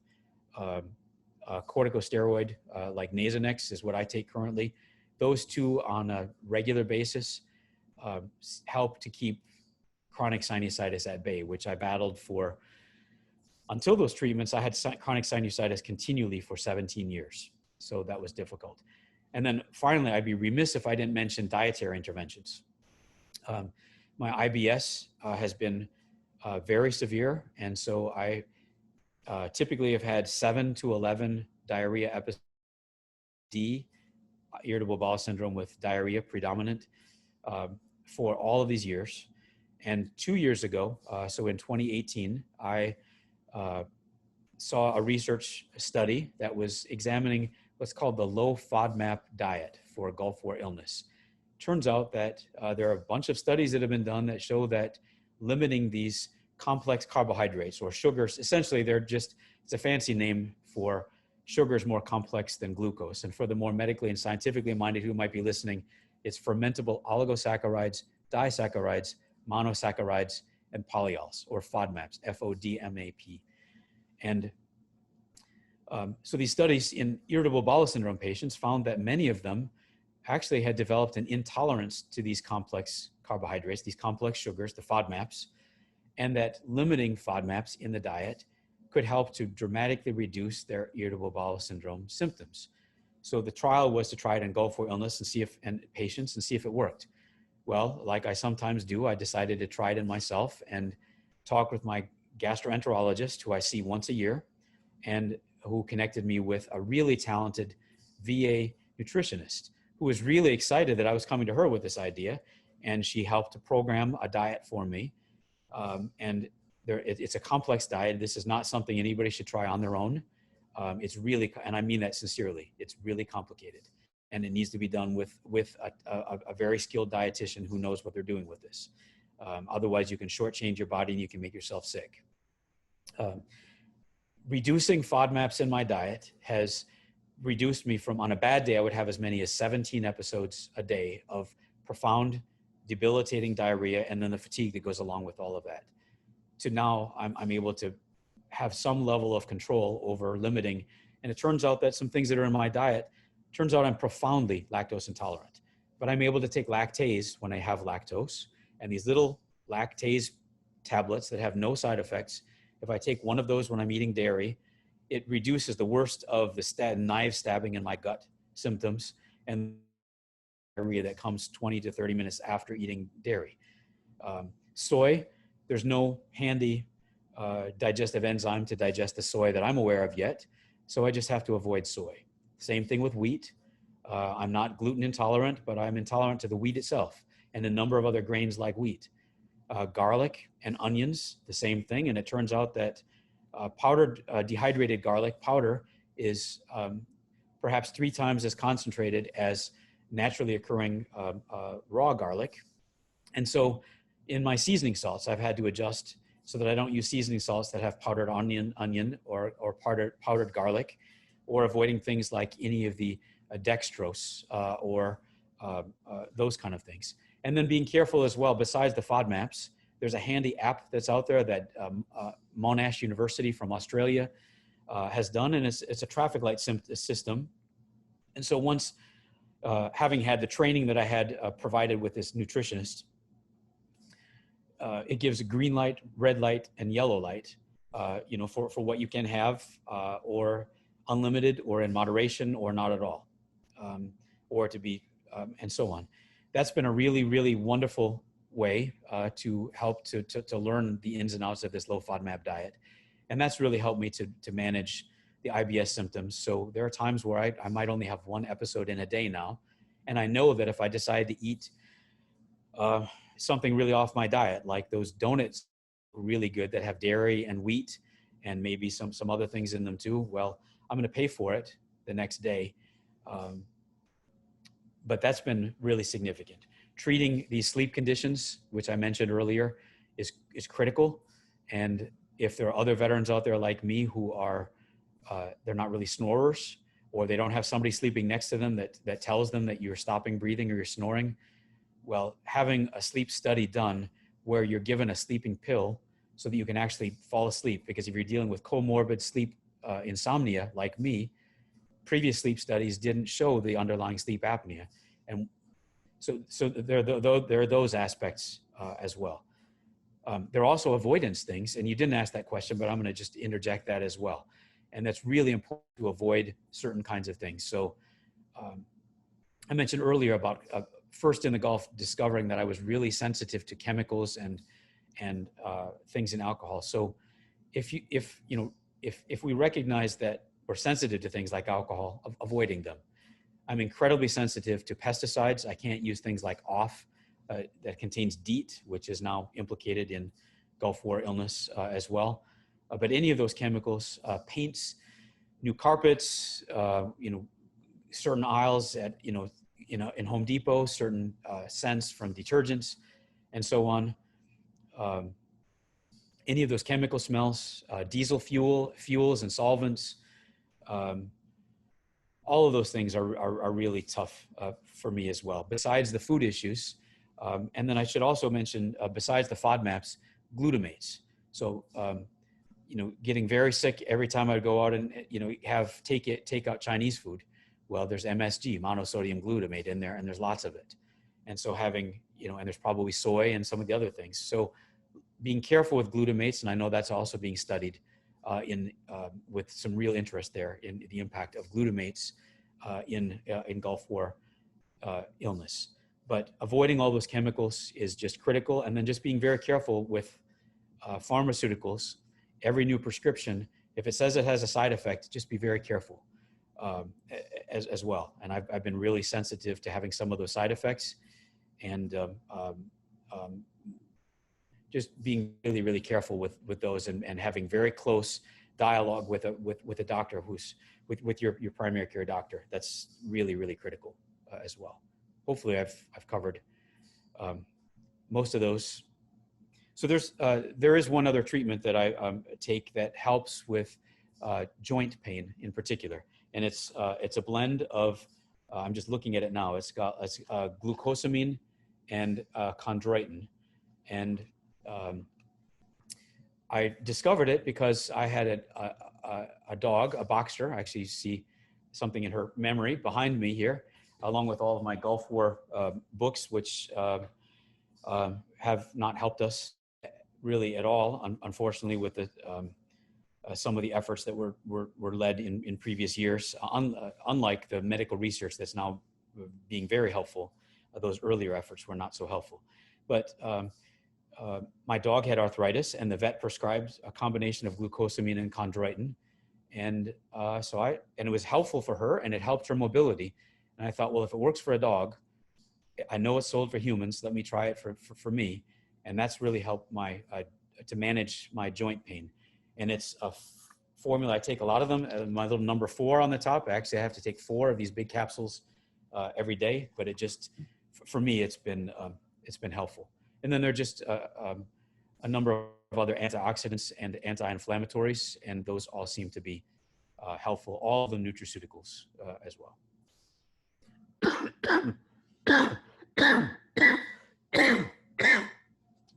corticosteroid like Nasonex is what I take currently. Those two on a regular basis help to keep chronic sinusitis at bay, which I battled for. Until those treatments, I had chronic sinusitis continually for 17 years. So that was difficult. And then finally, I'd be remiss if I didn't mention dietary interventions. My IBS has been very severe. And so I typically have had 7 to 11 diarrhea episodes, irritable bowel syndrome with diarrhea predominant for all of these years. And 2 years ago, so in 2018, I saw a research study that was examining what's called the low FODMAP diet for Gulf War illness. Turns out that there are a bunch of studies that have been done that show that limiting these complex carbohydrates or sugars, essentially it's a fancy name for sugars more complex than glucose. And for the more medically and scientifically minded who might be listening, it's fermentable oligosaccharides, disaccharides, monosaccharides, and polyols, or FODMAPs, FODMAP. And so these studies in irritable bowel syndrome patients found that many of them actually had developed an intolerance to these complex carbohydrates, these complex sugars, the FODMAPs, and that limiting FODMAPs in the diet could help to dramatically reduce their irritable bowel syndrome symptoms. So the trial was to try it in Gulf War illness and patients and see if it worked. Well, like I sometimes do, I decided to try it in myself and talk with my gastroenterologist, who I see once a year, and who connected me with a really talented VA nutritionist who was really excited that I was coming to her with this idea. And she helped to program a diet for me. And it's a complex diet. This is not something anybody should try on their own. It's really, and I mean that sincerely, it's really complicated. And it needs to be done with a very skilled dietitian who knows what they're doing with this. Otherwise, you can shortchange your body and you can make yourself sick. Reducing FODMAPs in my diet has reduced me from, on a bad day, I would have as many as 17 episodes a day of profound, debilitating diarrhea, and then the fatigue that goes along with all of that. To now, I'm able to have some level of control over limiting. And it turns out that some things that are in my diet, turns out I'm profoundly lactose intolerant. But I'm able to take lactase when I have lactose, and these little lactase tablets that have no side effects, if I take one of those when I'm eating dairy, it reduces the worst of the knife stabbing in my gut symptoms and diarrhea that comes 20 to 30 minutes after eating dairy. Soy, there's no handy digestive enzyme to digest the soy that I'm aware of yet, so I just have to avoid soy. Same thing with wheat. I'm not gluten intolerant, but I'm intolerant to the wheat itself and a number of other grains like wheat. Garlic and onions, the same thing. And it turns out that powdered dehydrated garlic powder is perhaps 3 times as concentrated as naturally occurring raw garlic. And so in my seasoning salts, I've had to adjust so that I don't use seasoning salts that have powdered onion or powdered garlic, or avoiding things like any of the dextrose or those kind of things. And then being careful as well, besides the FODMAPs, there's a handy app that's out there that Monash University from Australia has done, and it's a traffic light system. And so once having had the training that I had provided with this nutritionist, it gives a green light, red light, and yellow light, you know, for what you can have, or unlimited, or in moderation, or not at all, or to be, and so on. That's been a really, really wonderful way to help to learn the ins and outs of this low FODMAP diet. And that's really helped me to manage the IBS symptoms. So there are times where I might only have one episode in a day now. And I know that if I decide to eat something really off my diet, like those donuts, really good, that have dairy and wheat and maybe some other things in them too, well, I'm going to pay for it the next day. But that's been really significant. Treating these sleep conditions, which I mentioned earlier, is critical. And if there are other veterans out there like me who are, they're not really snorers, or they don't have somebody sleeping next to them that tells them that you're stopping breathing or you're snoring, well, having a sleep study done where you're given a sleeping pill so that you can actually fall asleep, because if you're dealing with comorbid sleep insomnia like me, previous sleep studies didn't show the underlying sleep apnea. And so there are those aspects as well. There are also avoidance things, and you didn't ask that question, but I'm going to just interject that as well. And that's really important to avoid certain kinds of things. So I mentioned earlier about first in the Gulf discovering that I was really sensitive to chemicals and things in alcohol. So if we recognize that we're sensitive to things like alcohol, avoiding them. I'm incredibly sensitive to pesticides. I can't use things like OFF that contains DEET, which is now implicated in Gulf War illness as well. But any of those chemicals, paints, new carpets, certain aisles at in Home Depot, certain scents from detergents, and so on. Any of those chemical smells, diesel fuels and solvents. All of those things are really tough for me as well, besides the food issues. And then I should also mention, besides the FODMAPs, glutamates. So, getting very sick every time I go out and, take out Chinese food. Well, there's MSG, monosodium glutamate in there, and there's lots of it. And so having, and there's probably soy and some of the other things. So being careful with glutamates, and I know that's also being studied with some real interest there in the impact of glutamates in Gulf War illness. But avoiding all those chemicals is just critical. And then just being very careful with pharmaceuticals. Every new prescription, if it says it has a side effect, just be very careful as well. And I've been really sensitive to having some of those side effects, and just being really, really careful with those, and having very close dialogue with a doctor who's with your primary care doctor. That's really, really critical as well. Hopefully I've covered most of those. So there is one other treatment that I take that helps with joint pain in particular. And it's a blend of, I'm just looking at it now. It's glucosamine and chondroitin. And I discovered it because I had a dog, a boxer. I actually see something in her memory behind me here, along with all of my Gulf War books, which have not helped us really at all, unfortunately, with the some of the efforts that were led in previous years, unlike the medical research that's now being very helpful. Those earlier efforts were not so helpful. But my dog had arthritis, and the vet prescribed a combination of glucosamine and chondroitin. And and it was helpful for her, and it helped her mobility. And I thought, well, if it works for a dog, I know it's sold for humans, let me try it for me. And that's really helped to manage my joint pain. And it's a formula. I take a lot of them. My little number 4 on the top. Actually, I have to take 4 of these big capsules every day. But it just, for me, it's been helpful. And then there are just a number of other antioxidants and anti-inflammatories, and those all seem to be helpful. All of them nutraceuticals as well.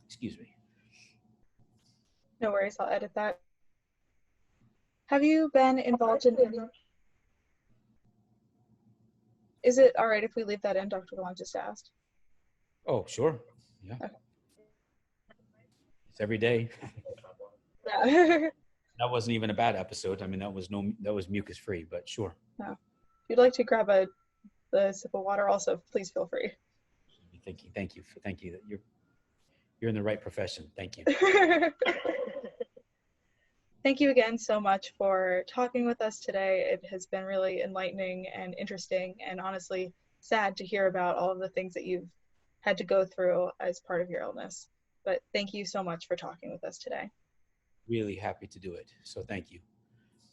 Excuse me. No worries, I'll edit that. Have you been involved in any? Is it all right if we leave that in? Dr. Golomb just asked. Oh, sure. Yeah. Okay. It's every day. Yeah. That wasn't even a bad episode. I mean, that was mucus free, but sure. No. If you'd like to grab a sip of water also, please feel free. Thank you. You're in the right profession. Thank you. Thank you again so much for talking with us today. It has been really enlightening and interesting, and honestly sad to hear about all of the things that you've had to go through as part of your illness. But thank you so much for talking with us today. Really happy to do it. So thank you.